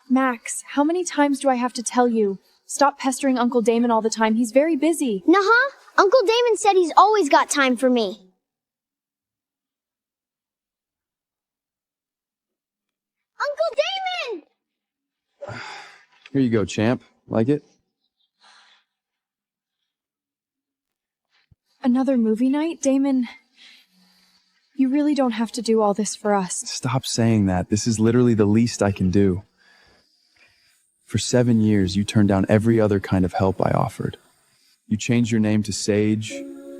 Max, how many times do I have to tell you? Stop pestering Uncle Damon all the time. He's very busy. Nuh-huh. Uncle Damon said he's always got time for me. Uncle Damon! Here you go, champ. Like it? Another movie night? Damon, you really don't have to do all this for us. Stop saying that. This is literally the least I can do. For 7 years, you turned down every other kind of help I offered. You changed your name to Sage,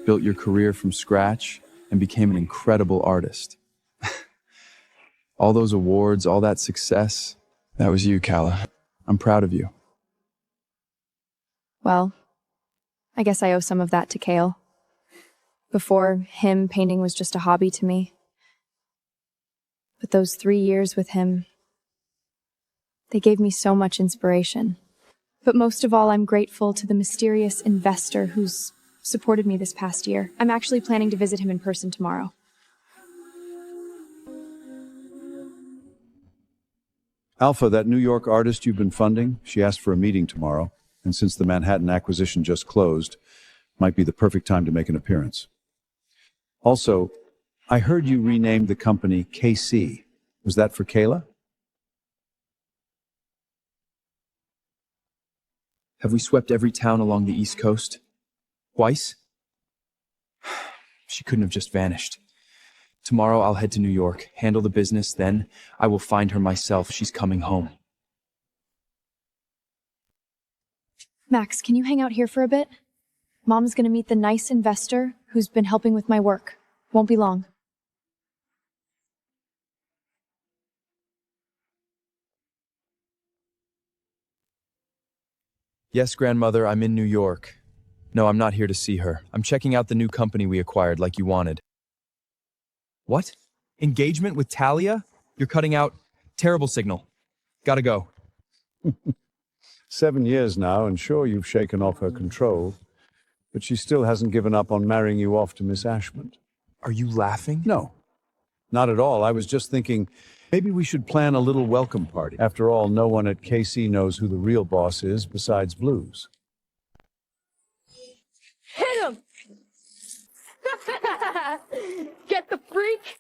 built your career from scratch, and became an incredible artist. All those awards, all that success, that was you, Calla. I'm proud of you. Well, I guess I owe some of that to Keal. Before him, painting was just a hobby to me. But those 3 years with him, they gave me so much inspiration. But most of all, I'm grateful to the mysterious investor who's supported me this past year. I'm actually planning to visit him in person tomorrow. Alpha, that New York artist you've been funding, she asked for a meeting tomorrow, and since the Manhattan acquisition just closed, might be the perfect time to make an appearance. Also, I heard you renamed the company KC. Was that for Kayla? Have we swept every town along the East Coast? Twice? She couldn't have just vanished. Tomorrow I'll head to New York, handle the business, then I will find her myself. She's coming home. Max, can you hang out here for a bit? Mom's gonna meet the nice investor who's been helping with my work. Won't be long. Yes, grandmother, I'm in New York. No, I'm not here to see her. I'm checking out the new company we acquired like you wanted. What? Engagement with Talia? You're cutting out. Terrible signal. Gotta go. 7 years now, and sure, you've shaken off her control, but she still hasn't given up on marrying you off to Miss Ashmont. Are you laughing? No, not at all. I was just thinking, maybe we should plan a little welcome party. After all, no one at KC knows who the real boss is besides Blues. Hit him! Get the freak!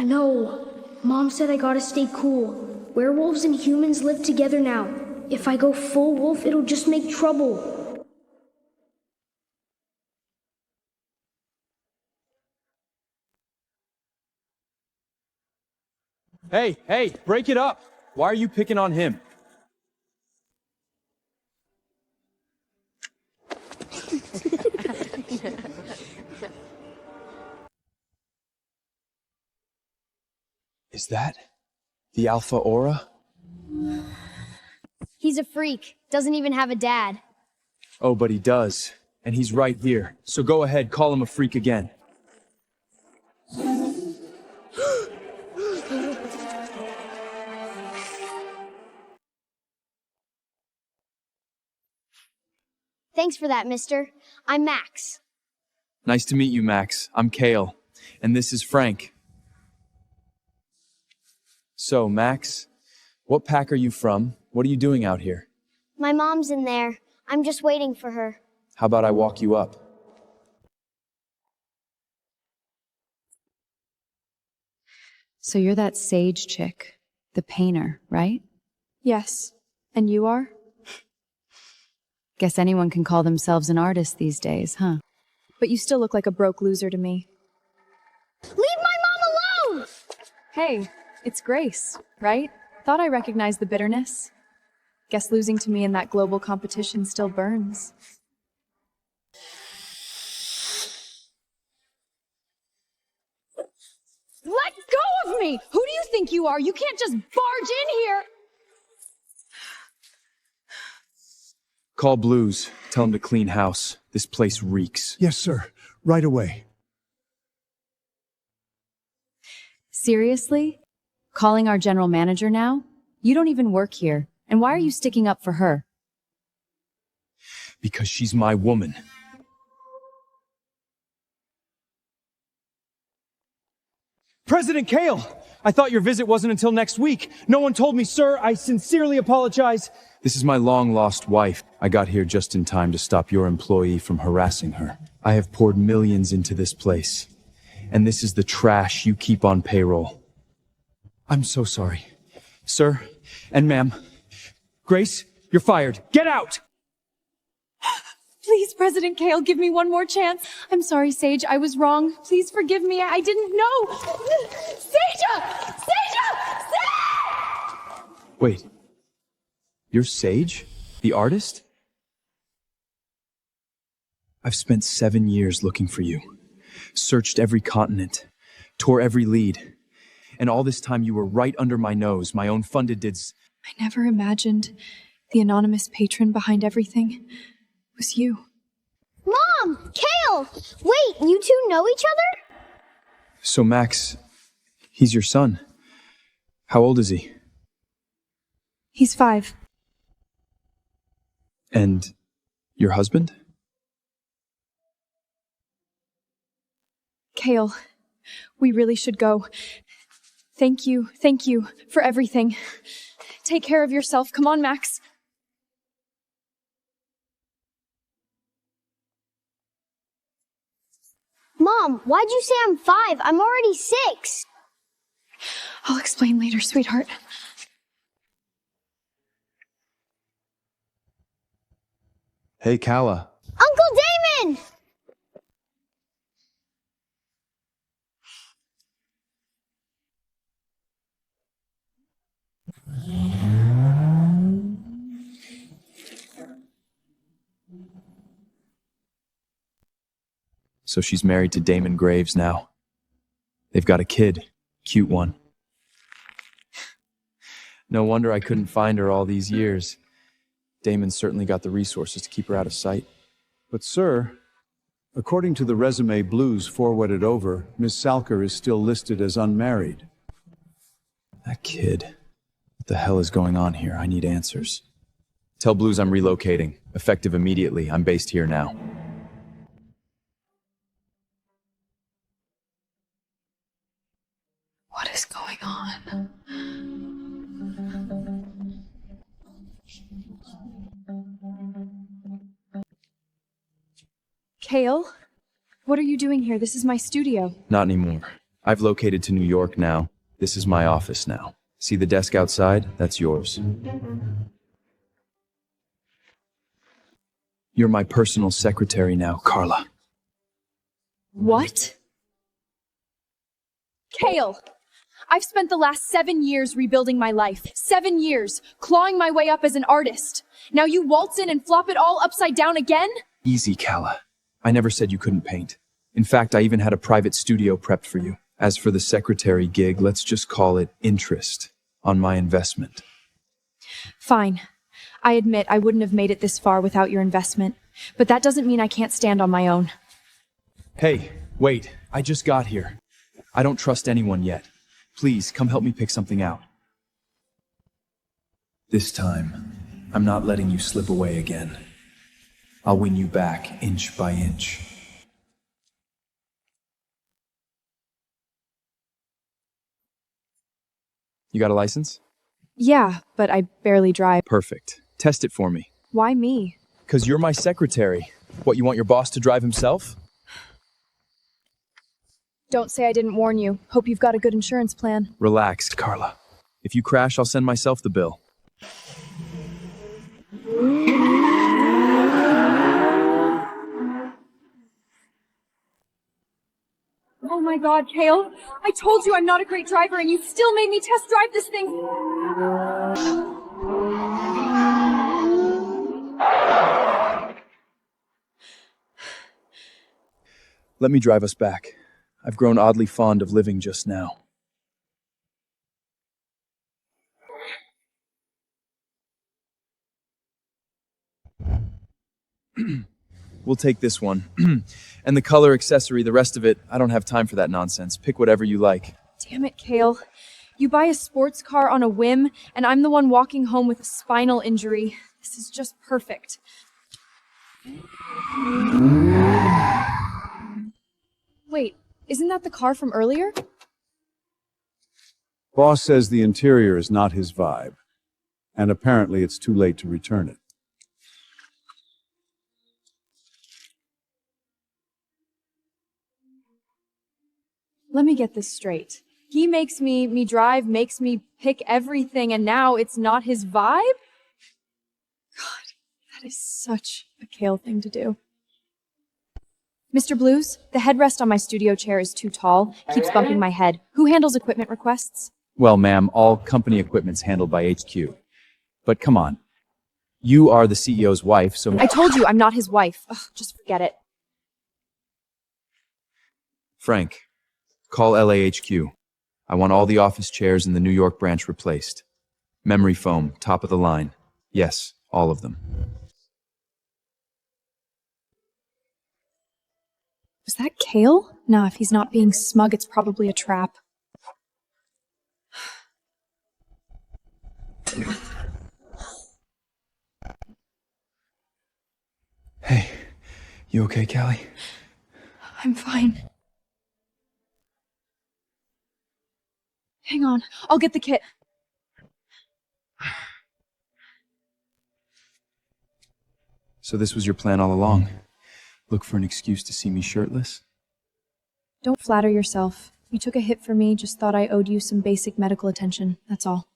No, Mom said I gotta stay cool. Werewolves and humans live together now. If I go full wolf, it'll just make trouble. Hey, break it up! Why are you picking on him? Is that the Alpha Aura? He's a freak. Doesn't even have a dad. Oh, but he does. And he's right here. So go ahead, call him a freak again. Thanks for that, mister. I'm Max. Nice to meet you, Max. I'm Keal. And this is Frank. So, Max, what pack are you from? What are you doing out here? My mom's in there. I'm just waiting for her. How about I walk you up? So you're that Sage chick, the painter, right? Yes. And you are? Guess anyone can call themselves an artist these days, huh? but you still look like a broke loser to me. Leave my mom alone! Hey, it's Grace, right? Thought I recognized the bitterness. Guess losing to me in that global competition still burns. Let go of me! Who do you think you are? You can't just barge in here! Call Blues. Tell him to clean house. This place reeks. Yes, sir. Right away. Seriously? Calling our general manager now? You don't even work here. And why are you sticking up for her? Because she's my woman. President Keal! I thought your visit wasn't until next week. No one told me, sir. I sincerely apologize. This is my long-lost wife. I got here just in time to stop your employee from harassing her. I have poured millions into this place. And this is the trash you keep on payroll. I'm so sorry. Sir and ma'am. Grace, you're fired. Get out! Please, President Keal, give me one more chance. I'm sorry, Sage. I was wrong. Please forgive me. I didn't know. Sage! Wait. You're Sage? The artist? I've spent 7 years looking for you. Searched every continent. Tore every lead. And all this time you were right under my nose, my own funded dids. I never imagined the anonymous patron behind everything was you. Mom! Kale! Wait, you two know each other? So Max, he's your son. How old is he? He's 5. And your husband? Kale, we really should go. Thank you for everything. Take care of yourself. Come on, Max. Mom, why'd you say I'm 5? I'm already 6. I'll explain later, sweetheart. Hey, Calla. Uncle Damon! So she's married to Damon Graves now. They've got a kid. Cute one. No wonder I couldn't find her all these years. Damon's certainly got the resources to keep her out of sight. But sir, according to the resume Blues forwarded over, Miss Salker is still listed as unmarried. That kid. What the hell is going on here? I need answers. Tell Blues I'm relocating. Effective immediately. I'm based here now. What is going on? Kale? What are you doing here? This is my studio. Not anymore. I've located to New York now. This is my office now. See the desk outside? That's yours. You're my personal secretary now, Carla. What? Kale! I've spent the last 7 years rebuilding my life. 7 years, clawing my way up as an artist. Now you waltz in and flop it all upside down again? Easy, Calla. I never said you couldn't paint. In fact, I even had a private studio prepped for you. As for the secretary gig, let's just call it interest on my investment. Fine. I admit I wouldn't have made it this far without your investment. But that doesn't mean I can't stand on my own. Hey, wait. I just got here. I don't trust anyone yet. Please, come help me pick something out. This time, I'm not letting you slip away again. I'll win you back, inch by inch. You got a license? Yeah, but I barely drive. Perfect. Test it for me. Why me? 'Cause you're my secretary. What, you want your boss to drive himself? Don't say I didn't warn you. Hope you've got a good insurance plan. Relax, Carla. If you crash, I'll send myself the bill. my god, Kale. I told you I'm not a great driver and you still made me test drive this thing. Let me drive us back. I've grown oddly fond of living just now. We'll take this one. And the color accessory, the rest of it, I don't have time for that nonsense. Pick whatever you like. Damn it, Kale. You buy a sports car on a whim, and I'm the one walking home with a spinal injury. This is just perfect. Wait, isn't that the car from earlier? Boss says the interior is not his vibe, and apparently it's too late to return it. Let me get this straight. He makes me drive, makes me pick everything, and now it's not his vibe? God, that is such a Kale thing to do. Mr. Blues, the headrest on my studio chair is too tall, keeps bumping my head. Who handles equipment requests? Well, ma'am, all company equipment's handled by HQ. But come on. You are the CEO's wife, so... I told you I'm not his wife. Ugh, just forget it. Frank, call LAHQ. I want all the office chairs in the New York branch replaced. Memory foam, top of the line. Yes, all of them. Was that Kale? Nah, if he's not being smug, it's probably a trap. Hey, you okay, Callie? I'm fine. Hang on, I'll get the kit. So this was your plan all along? Look for an excuse to see me shirtless? Don't flatter yourself. You took a hit for me, just thought I owed you some basic medical attention, that's all.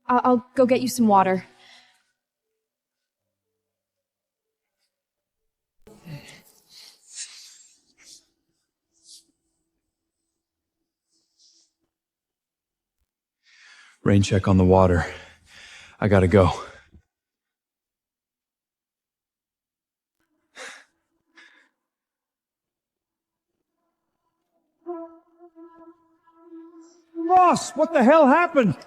I'll go get you some water. Rain check on the water. I gotta go. Ross, what the hell happened?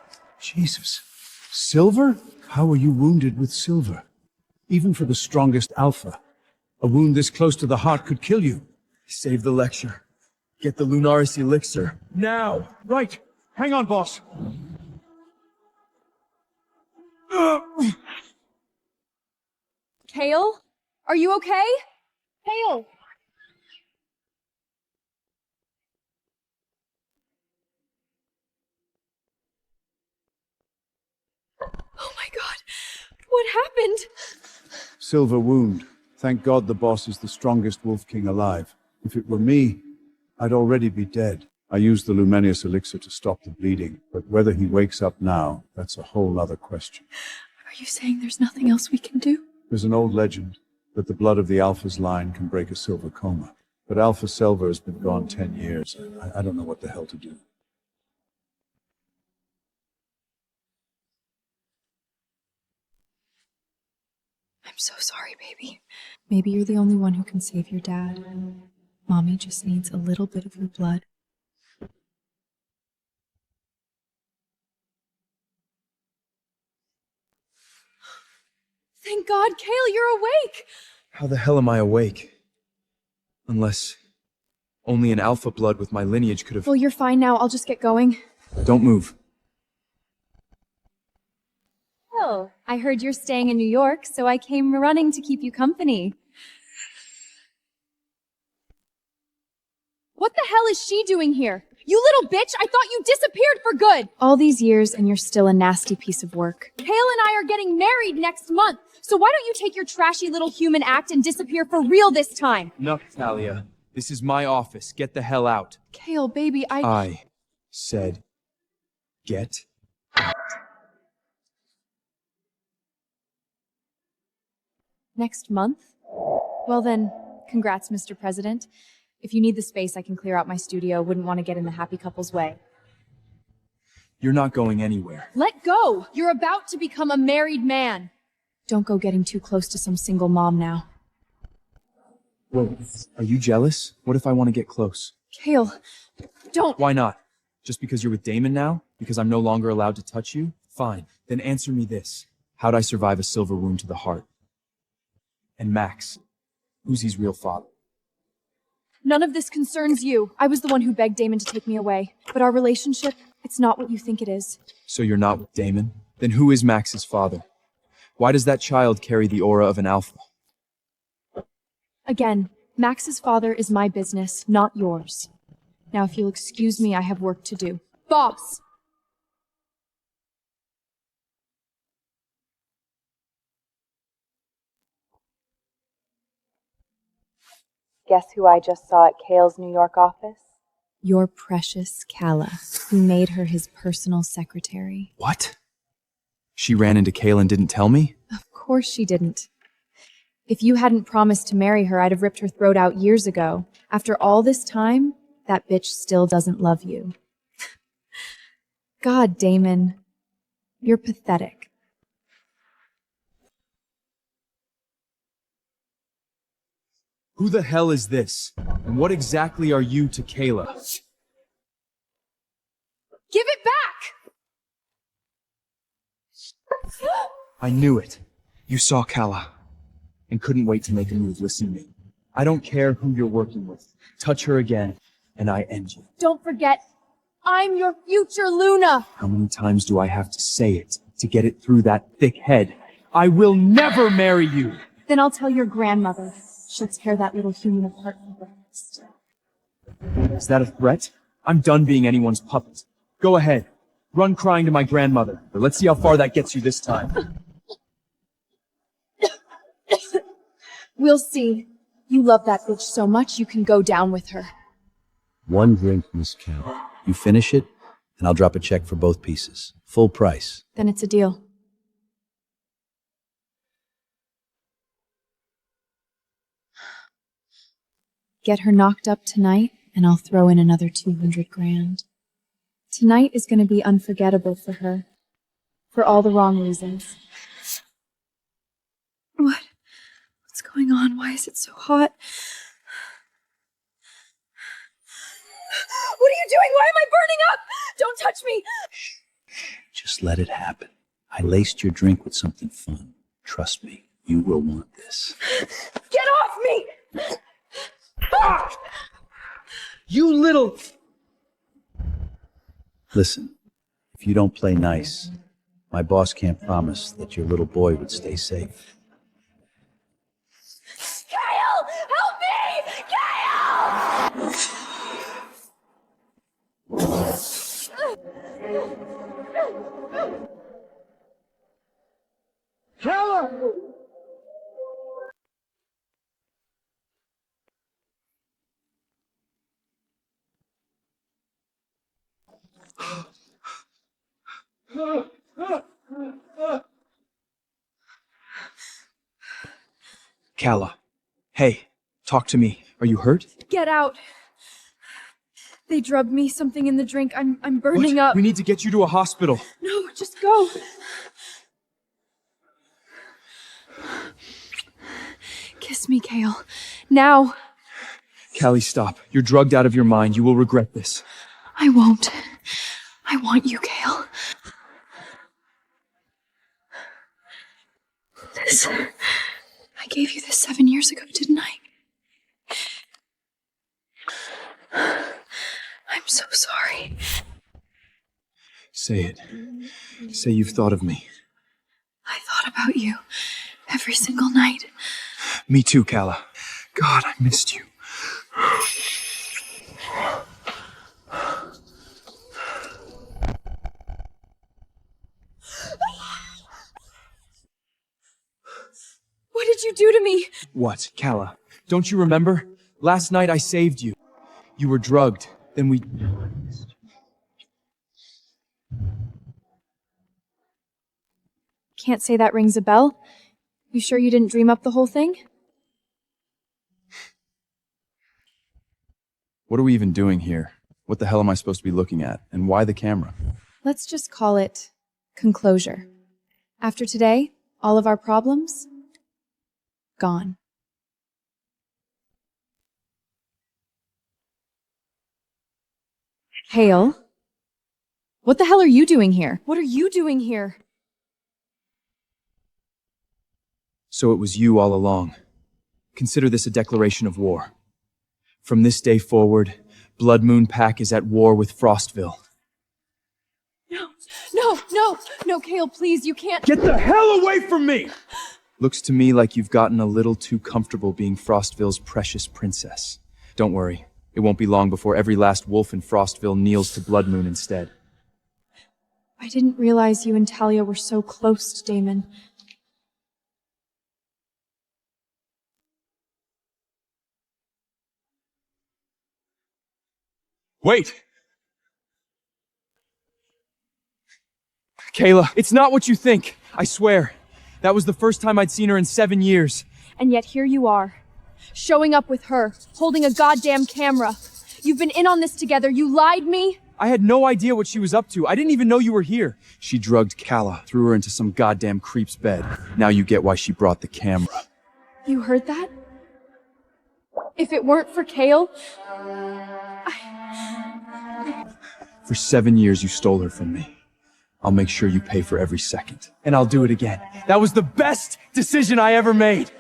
Jesus. Silver? How were you wounded with silver? Even for the strongest Alpha. A wound this close to the heart could kill you. Save the lecture. Get the Lunaris elixir. Now! Right! Hang on, boss! Kale? Are you okay? Kale! Oh my god! What happened? Silver wound. Thank God the boss is the strongest Wolf King alive. If it were me, I'd already be dead. I used the Lumenius elixir to stop the bleeding, but whether he wakes up now, that's a whole other question. Are you saying there's nothing else we can do? There's an old legend that the blood of the Alpha's line can break a silver coma. But Alpha Silver has been gone 10 years. I don't know what the hell to do. I'm so sorry, baby. Maybe you're the only one who can save your dad. Mommy just needs a little bit of your blood. Thank God, Kale, you're awake! How the hell am I awake? Unless only an Alpha blood with my lineage could have... Well, you're fine now. I'll just get going. Don't move. Oh, I heard you're staying in New York, so I came running to keep you company. What the hell is she doing here? You little bitch! I thought you disappeared for good! All these years and you're still a nasty piece of work. Kale and I are getting married next month, so why don't you take your trashy little human act and disappear for real this time? No, Talia. This is my office. Get the hell out. Kale, baby, I said, get out. Next month? Well then, Congrats, Mr. President. If you need the space, I can clear out my studio. Wouldn't want to get in the happy couple's way. You're not going anywhere. Let go! You're about to become a married man! Don't go getting too close to some single mom now. Wait, are you jealous? What if I want to get close? Kale, don't! Why not? Just because you're with Damon now? Because I'm no longer allowed to touch you? Fine. Then answer me this. How'd I survive a silver wound to the heart? And Max, who's his real father? None of this concerns you. I was the one who begged Damon to take me away. But our relationship, it's not what you think it is. So you're not with Damon? Then who is Max's father? Why does that child carry the aura of an alpha? Again, Max's father is my business, not yours. Now, if you'll excuse me, I have work to do. Boss! Guess who I just saw at Kale's New York office? Your precious Calla, who made her his personal secretary. What? She ran into Kale and didn't tell me? Of course she didn't. If you hadn't promised to marry her, I'd have ripped her throat out years ago. After all this time, that bitch still doesn't love you. God, Damon, you're pathetic. Who the hell is this? And what exactly are you to Kayla? Give it back! I knew it. You saw Calla and couldn't wait to make a move. Listen to me. I don't care who you're working with. Touch her again, and I end you. Don't forget, I'm your future Luna! How many times do I have to say it to get it through that thick head? I will never marry you! Then I'll tell your grandmother. She'll tear that little human apart from breakfast. Is that a threat? I'm done being anyone's puppet. Go ahead. Run crying to my grandmother. But let's see how far that gets you this time. We'll see. You love that bitch so much you can go down with her. One drink, Miss Cal. You finish it, and I'll drop a check for both pieces. Full price. Then it's a deal. Get her knocked up tonight, and I'll throw in another 200 grand. Tonight is going to be unforgettable for her. For all the wrong reasons. What's going on? Why is it so hot? What are you doing? Why am I burning up? Don't touch me! Just let it happen. I laced your drink with something fun. Trust me, you will want this. Get off me! Ah! You little... Listen, if you don't play nice, my boss can't promise that your little boy would stay safe. Kyle! Help me! Kyle! Calla! Calla. Hey, talk to me. Are you hurt? Get out! They drugged me something in the drink. I'm burning up. We need to get you to a hospital. No, just go. Kiss me, Kale. Now. Callie, stop. You're drugged out of your mind. You will regret this. I won't. I want you, Kale. This... I gave you this 7 years ago, didn't I? I'm so sorry. Say it. Say you've thought of me. I thought about you every single night. Me too, Calla. God, I missed you. What did you do to me? What, Calla? Don't you remember? Last night I saved you. You were drugged. Then we... Can't say that rings a bell. You sure you didn't dream up the whole thing? What are we even doing here? What the hell am I supposed to be looking at? And why the camera? Let's just call it conclosure. After today, all of our problems, gone. Hale? What the hell are you doing here? What are you doing here? So it was you all along. Consider this a declaration of war. From this day forward, Blood Moon Pack is at war with Frostville. No, Kale, please, you can't— Get the hell away from me! Looks to me like you've gotten a little too comfortable being Frostville's precious princess. Don't worry, it won't be long before every last wolf in Frostville kneels to Blood Moon instead. I didn't realize you and Talia were so close, Damon. Wait! Kayla, it's not what you think, I swear. That was the first time I'd seen her in 7 years. And yet here you are, showing up with her, holding a goddamn camera. You've been in on this together, you lied me? I had no idea what she was up to. I didn't even know you were here. She drugged Calla, threw her into some goddamn creep's bed. Now you get why she brought the camera. You heard that? If it weren't for Kale, For 7 years you stole her from me. I'll make sure you pay for every second. And I'll do it again. That was the best decision I ever made!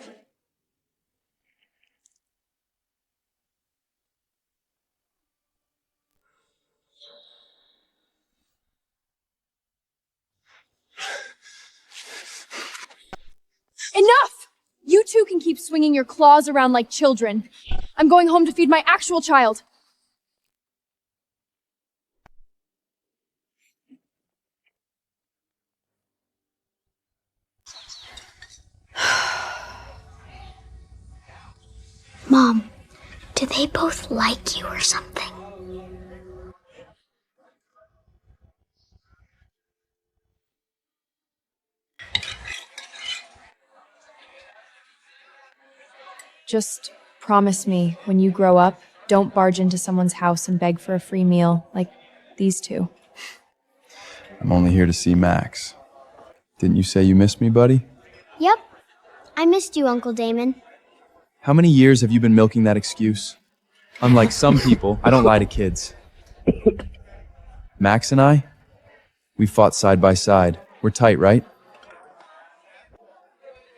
enough! You two can keep swinging your claws around like children. I'm going home to feed my actual child. Mom, do they both like you or something? Just promise me, when you grow up, don't barge into someone's house and beg for a free meal like these two. I'm only here to see Max. Didn't you say you missed me, buddy? Yep. I missed you, Uncle Damon. How many years have you been milking that excuse? Unlike some people, I don't lie to kids. Max and I, we fought side by side. We're tight, right?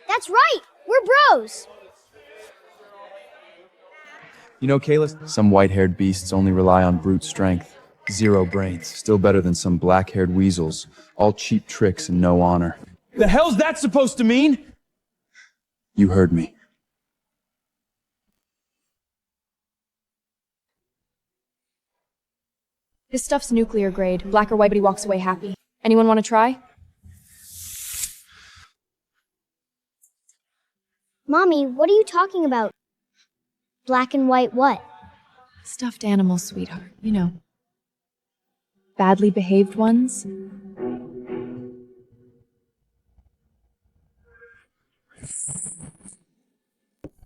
That's right! We're bros! You know, Kayla, some white-haired beasts only rely on brute strength. 0 brains. Still better than some black-haired weasels. All cheap tricks and no honor. The hell's that supposed to mean? You heard me. This stuff's nuclear grade. Black or white, but he walks away happy. Anyone want to try? Mommy, what are you talking about? Black and white what? Stuffed animals, sweetheart. You know. Badly behaved ones.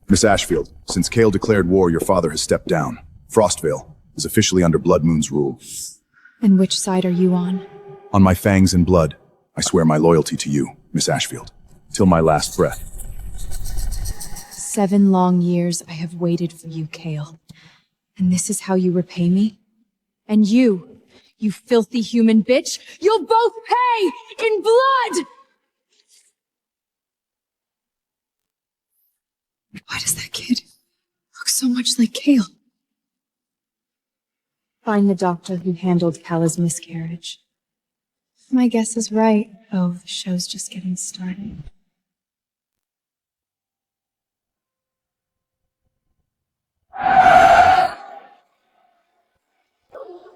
Miss Ashfield, since Kale declared war, your father has stepped down. Frostville is officially under Blood Moon's rule. And which side are you on? On my fangs and blood, I swear my loyalty to you, Miss Ashfield, till my last breath. 7 long years I have waited for you, Kale. And this is how you repay me? And you filthy human bitch, you'll both pay in blood! Why does that kid look so much like Kale? Find the doctor who handled Calla's miscarriage. My guess is right. Oh, the show's just getting started.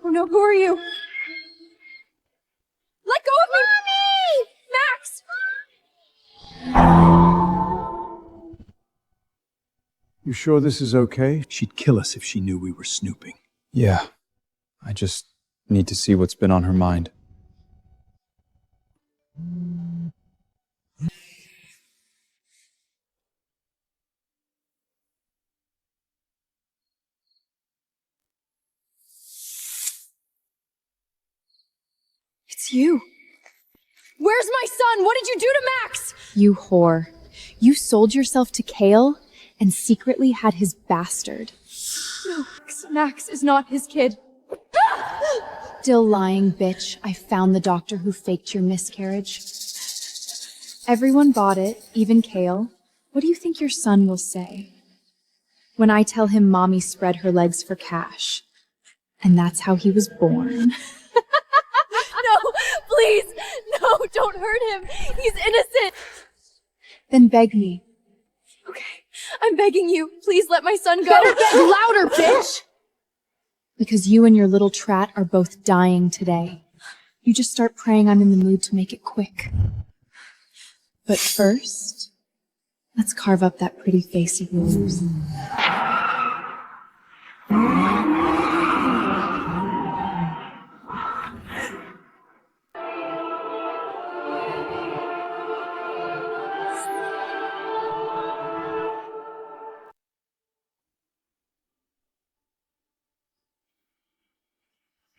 Oh no, who are you? Let go of me! Max! You sure this is okay? She'd kill us if she knew we were snooping. Yeah. I just need to see what's been on her mind. It's you. Where's my son? What did you do to Max? You whore. You sold yourself to Keal and secretly had his bastard. No, Max is not his kid. Still lying, bitch. I found the doctor who faked your miscarriage. Everyone bought it, even Keal. What do you think your son will say when I tell him mommy spread her legs for cash? And that's how he was born. No, please! No, don't hurt him! He's innocent! Then beg me. Okay, I'm begging you. Please let my son go. Better beg louder, bitch! Because you and your little trat are both dying today. You just start praying I'm in the mood to make it quick. But first, let's carve up that pretty face of yours.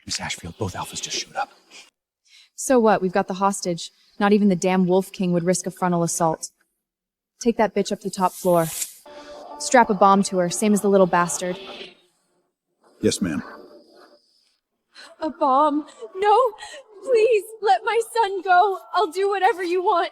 Miss Ashfield, both alphas just showed up. So what? We've got the hostage. Not even the damn Wolf King would risk a frontal assault. Take that bitch up to the top floor. Strap a bomb to her, same as the little bastard. Yes, ma'am. A bomb? No! Please, let my son go. I'll do whatever you want.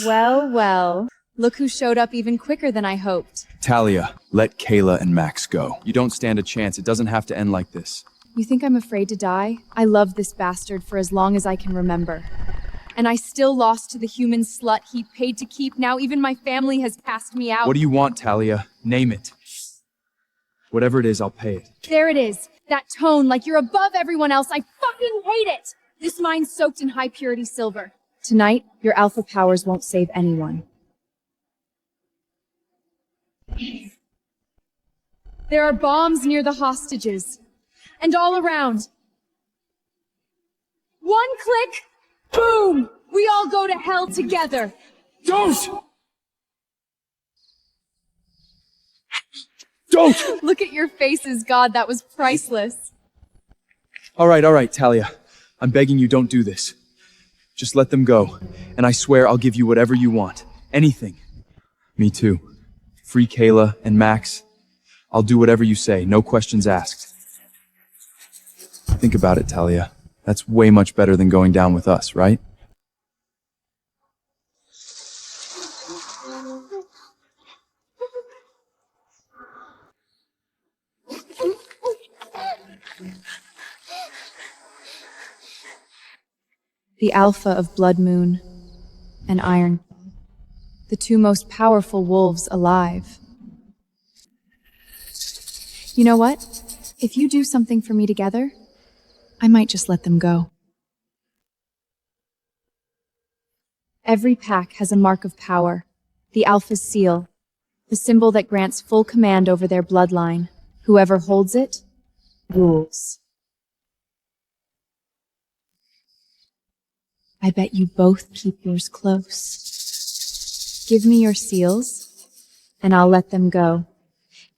Well, well. Look who showed up even quicker than I hoped. Talia, let Kayla and Max go. You don't stand a chance. It doesn't have to end like this. You think I'm afraid to die? I loved this bastard for as long as I can remember. And I still lost to the human slut he paid to keep. Now even my family has cast me out. What do you want, Talia? Name it. Whatever it is, I'll pay it. There it is. That tone, like you're above everyone else. I fucking hate it! This mine's soaked in high-purity silver. Tonight, your alpha powers won't save anyone. There are bombs near the hostages. And all around. One click, boom! We all go to hell together. Don't! Don't! Look at your faces, God, that was priceless. All right, Talia. I'm begging you, don't do this. Just let them go, and I swear I'll give you whatever you want. Anything. Me too. Free Kayla and Max. I'll do whatever you say, no questions asked. Think about it, Talia. That's way much better than going down with us, right? The Alpha of Blood Moon and Iron. The two most powerful wolves alive. You know what? If you do something for me together, I might just let them go. Every pack has a mark of power, the Alpha's seal, the symbol that grants full command over their bloodline. Whoever holds it, rules. I bet you both keep yours close. Give me your seals, and I'll let them go.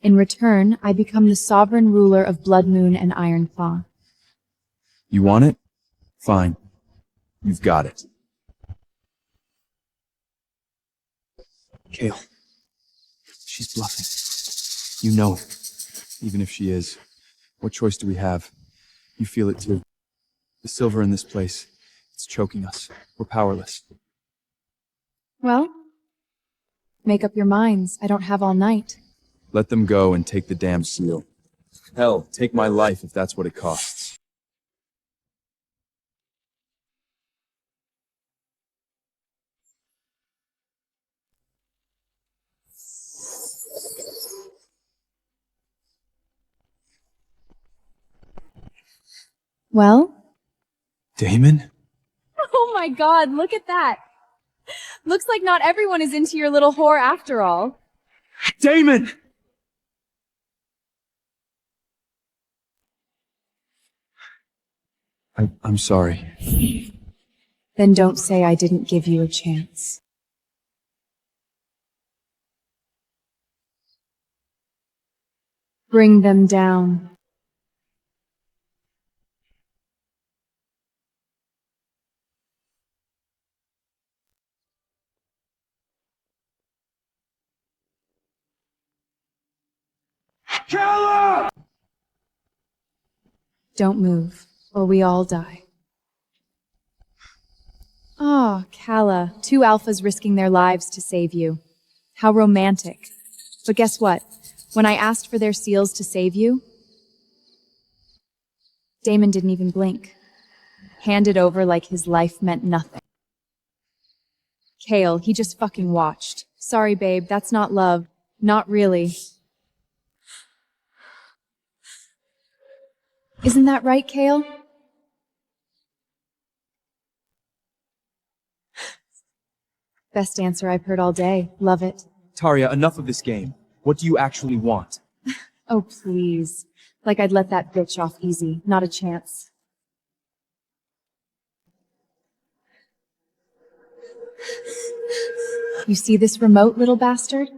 In return, I become the sovereign ruler of Blood Moon and Iron Claw. You want it? Fine. You've got it. Kale. She's bluffing. You know it. Even if she is. What choice do we have? You feel it too. The silver in this place. It's choking us. We're powerless. Well, make up your minds. I don't have all night. Let them go and take the damn seal. Hell, take my life if that's what it costs. Well? Damon? Oh my God, look at that. Looks like not everyone is into your little whore after all. Damon! I'm sorry. Then don't say I didn't give you a chance. Bring them down. Calla! Don't move, or we all die. Ah, Calla, two alphas risking their lives to save you. How romantic. But guess what? When I asked for their seals to save you, Damon didn't even blink. Handed over like his life meant nothing. Kale, he just fucking watched. Sorry, babe, that's not love. Not really. Isn't that right, Kale? Best answer I've heard all day. Love it. Taria, enough of this game. What do you actually want? Oh, please. Like I'd let that bitch off easy. Not a chance. You see this remote, little bastard?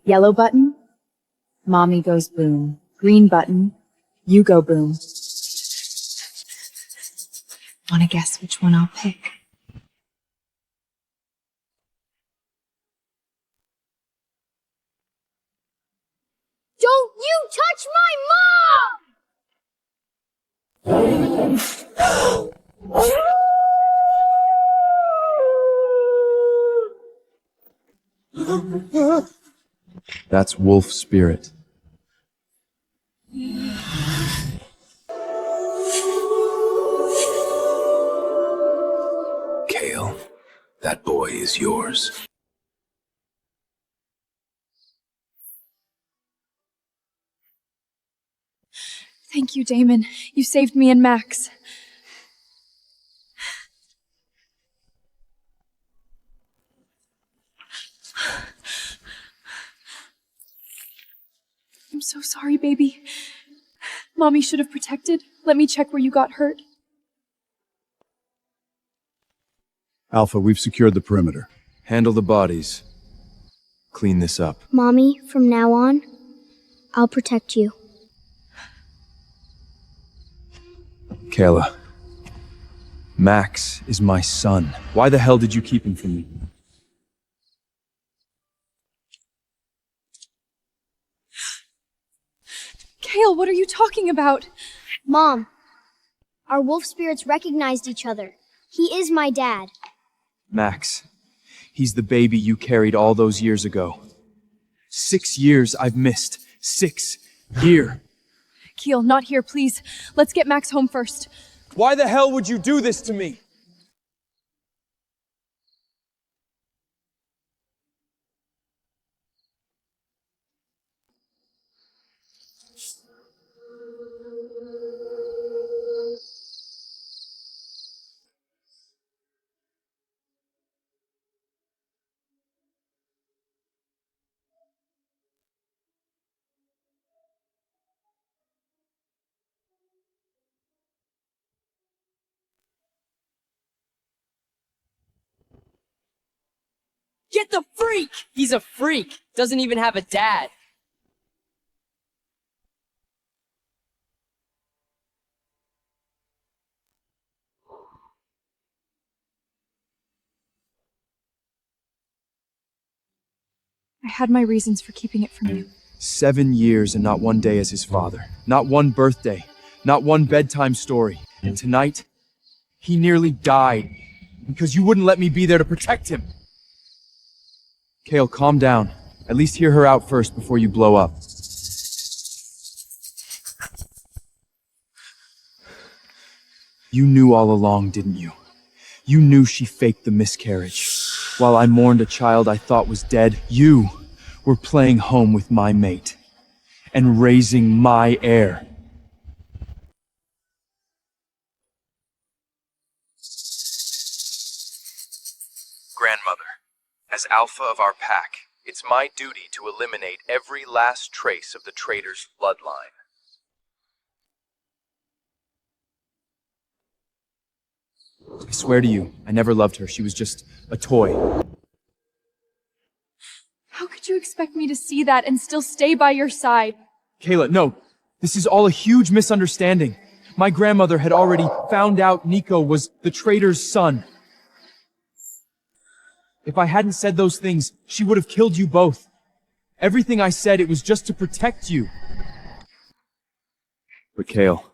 Yellow button, mommy goes boom. Green button, you go boom. Wanna guess which one I'll pick? Don't you touch my mom! That's wolf spirit. Kale, that boy is yours. Thank you, Damon. You saved me and Max. I'm so sorry, baby. Mommy should have protected. Let me check where you got hurt. Alpha, we've secured the perimeter. Handle the bodies. Clean this up. Mommy, from now on, I'll protect you. Kayla. Max is my son. Why the hell did you keep him from me? Kale, what are you talking about? Mom, our wolf spirits recognized each other. He is my dad. Max. He's the baby you carried all those years ago. 6 years I've missed. 6 years. Keel, not here, please. Let's get Max home first. Why the hell would you do this to me? Get the freak! He's a freak. Doesn't even have a dad. I had my reasons for keeping it from you. 7 years and not one day as his father. Not one birthday. Not one bedtime story. And tonight, he nearly died because you wouldn't let me be there to protect him. Kale, calm down. At least hear her out first before you blow up. You knew all along, didn't you? You knew she faked the miscarriage. While I mourned a child I thought was dead, you were playing home with my mate and raising my heir. Grandmother, as Alpha of our pack, it's my duty to eliminate every last trace of the traitor's bloodline. I swear to you, I never loved her. She was just a toy. How could you expect me to see that and still stay by your side? Kayla, no. This is all a huge misunderstanding. My grandmother had already found out Nico was the traitor's son. If I hadn't said those things, she would have killed you both. Everything I said, it was just to protect you. But Kale,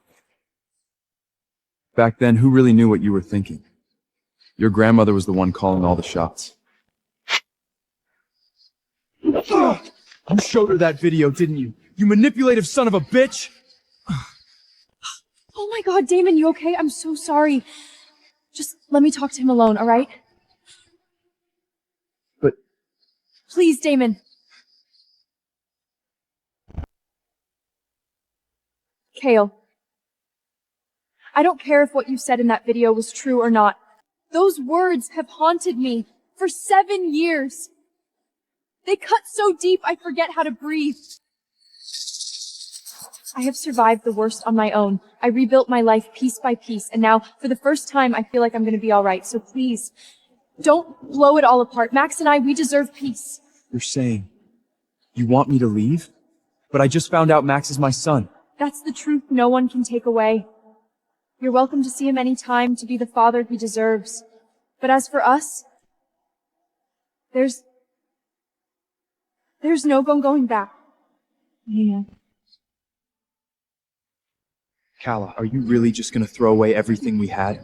back then, who really knew what you were thinking? Your grandmother was the one calling all the shots. You showed her that video, didn't you? You manipulative son of a bitch! Oh my god, Damon, you okay? I'm so sorry. Just let me talk to him alone, alright? But... Please, Damon. Kale. I don't care if what you said in that video was true or not. Those words have haunted me for 7 years. They cut so deep I forget how to breathe. I have survived the worst on my own. I rebuilt my life piece by piece, and now, for the first time, I feel like I'm gonna be alright. So please, don't blow it all apart. Max and I, we deserve peace. You're saying you want me to leave? But I just found out Max is my son. That's the truth no one can take away. You're welcome to see him any time, to be the father he deserves. But as for us, there's no going back. Yeah. Calla, are you really just gonna throw away everything we had?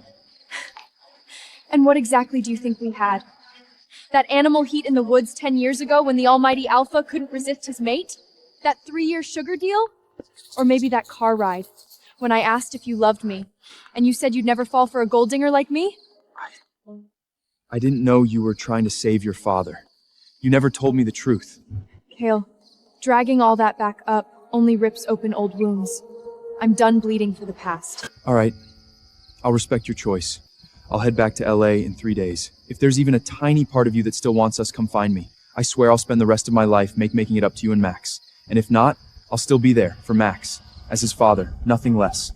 And what exactly do you think we had? That animal heat in the woods 10 years ago when the almighty Alpha couldn't resist his mate? That 3-year sugar deal? Or maybe that car ride, when I asked if you loved me, and you said you'd never fall for a gold digger like me? I didn't know you were trying to save your father. You never told me the truth. Kale, dragging all that back up only rips open old wounds. I'm done bleeding for the past. All right. I'll respect your choice. I'll head back to LA in 3 days. If there's even a tiny part of you that still wants us, come find me. I swear I'll spend the rest of my life making it up to you and Max. And if not, I'll still be there for Max, as his father, nothing less.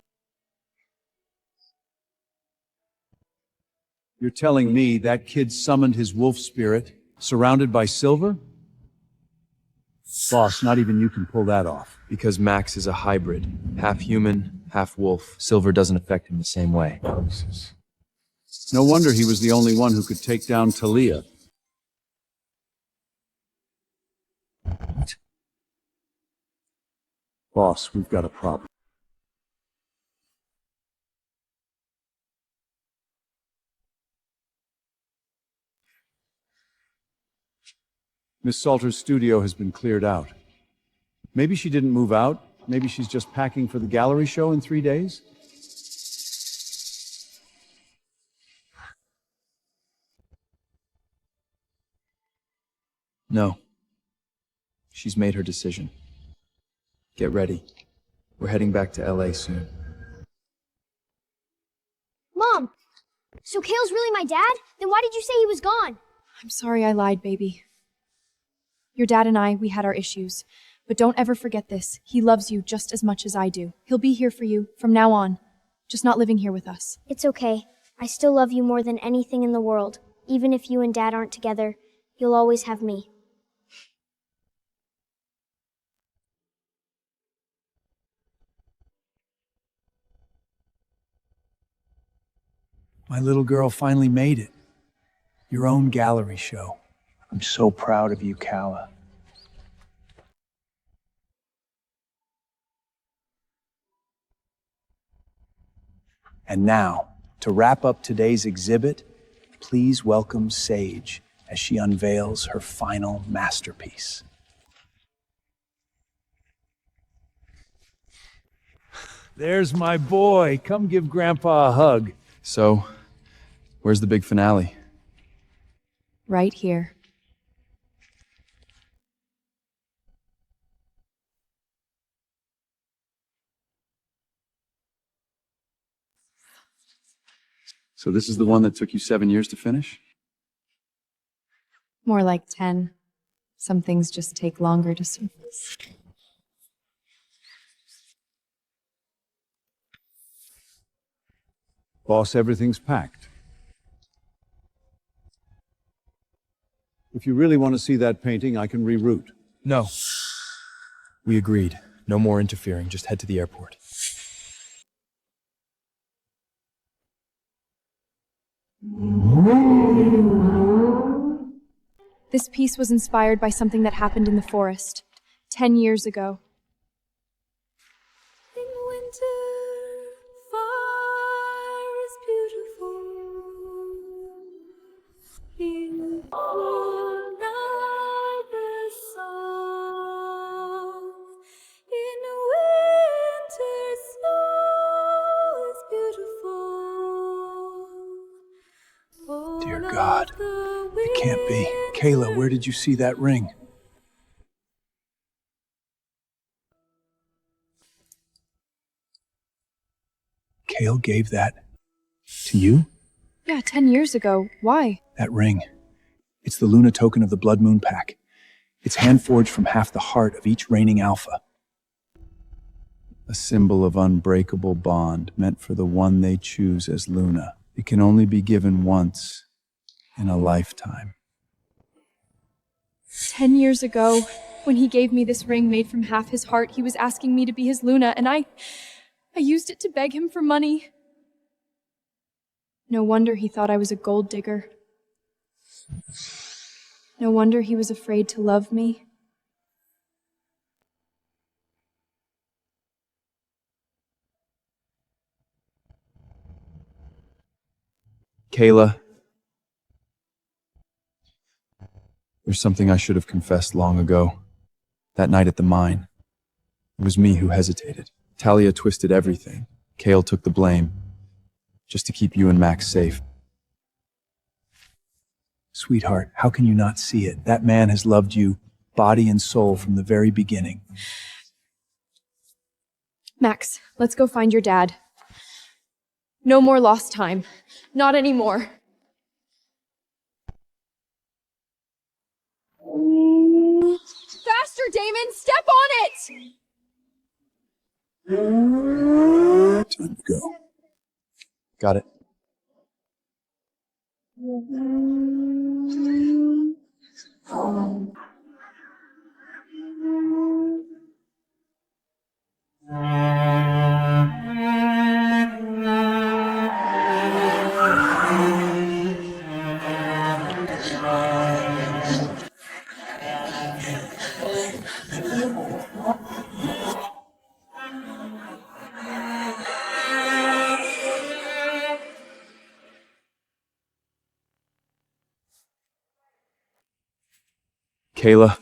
You're telling me that kid summoned his wolf spirit, surrounded by silver? Boss, not even you can pull that off. Because Max is a hybrid. Half human, half wolf. Silver doesn't affect him the same way. No wonder he was the only one who could take down Talia. Boss, we've got a problem. Miss Salter's studio has been cleared out. Maybe she didn't move out. Maybe she's just packing for the gallery show in 3 days. No. She's made her decision. Get ready. We're heading back to LA soon. Mom! So Kale's really my dad? Then why did you say he was gone? I'm sorry I lied, baby. Your dad and I, we had our issues. But don't ever forget this. He loves you just as much as I do. He'll be here for you from now on. Just not living here with us. It's okay. I still love you more than anything in the world. Even if you and Dad aren't together, you'll always have me. My little girl finally made it. Your own gallery show. I'm so proud of you, Calla. And now, to wrap up today's exhibit, please welcome Sage as she unveils her final masterpiece. There's my boy. Come give Grandpa a hug. So, where's the big finale? Right here. So this is the one that took you 7 years to finish? More like 10. Some things just take longer to surface. Boss, everything's packed. If you really want to see that painting, I can reroute. No. We agreed. No more interfering. Just head to the airport. This piece was inspired by something that happened in the forest 10 years ago. In winter, fire is beautiful. In fall, night is soft. In winter, snow is beautiful. Dear God, it can't be. Kayla, where did you see that ring? Kale gave that to you? Yeah, 10 years ago. Why? That ring. It's the Luna token of the Blood Moon Pack. It's hand-forged from half the heart of each reigning Alpha. A symbol of unbreakable bond meant for the one they choose as Luna. It can only be given once in a lifetime. 10 years ago, when he gave me this ring made from half his heart, he was asking me to be his Luna, and I used it to beg him for money. No wonder he thought I was a gold digger. No wonder he was afraid to love me. Kayla. There's something I should have confessed long ago. That night at the mine. It was me who hesitated. Talia twisted everything. Kale took the blame. Just to keep you and Max safe. Sweetheart, how can you not see it? That man has loved you, body and soul, from the very beginning. Max, let's go find your dad. No more lost time. Not anymore. Faster, Damon! Step on it! Time to go. Got it. Kayla.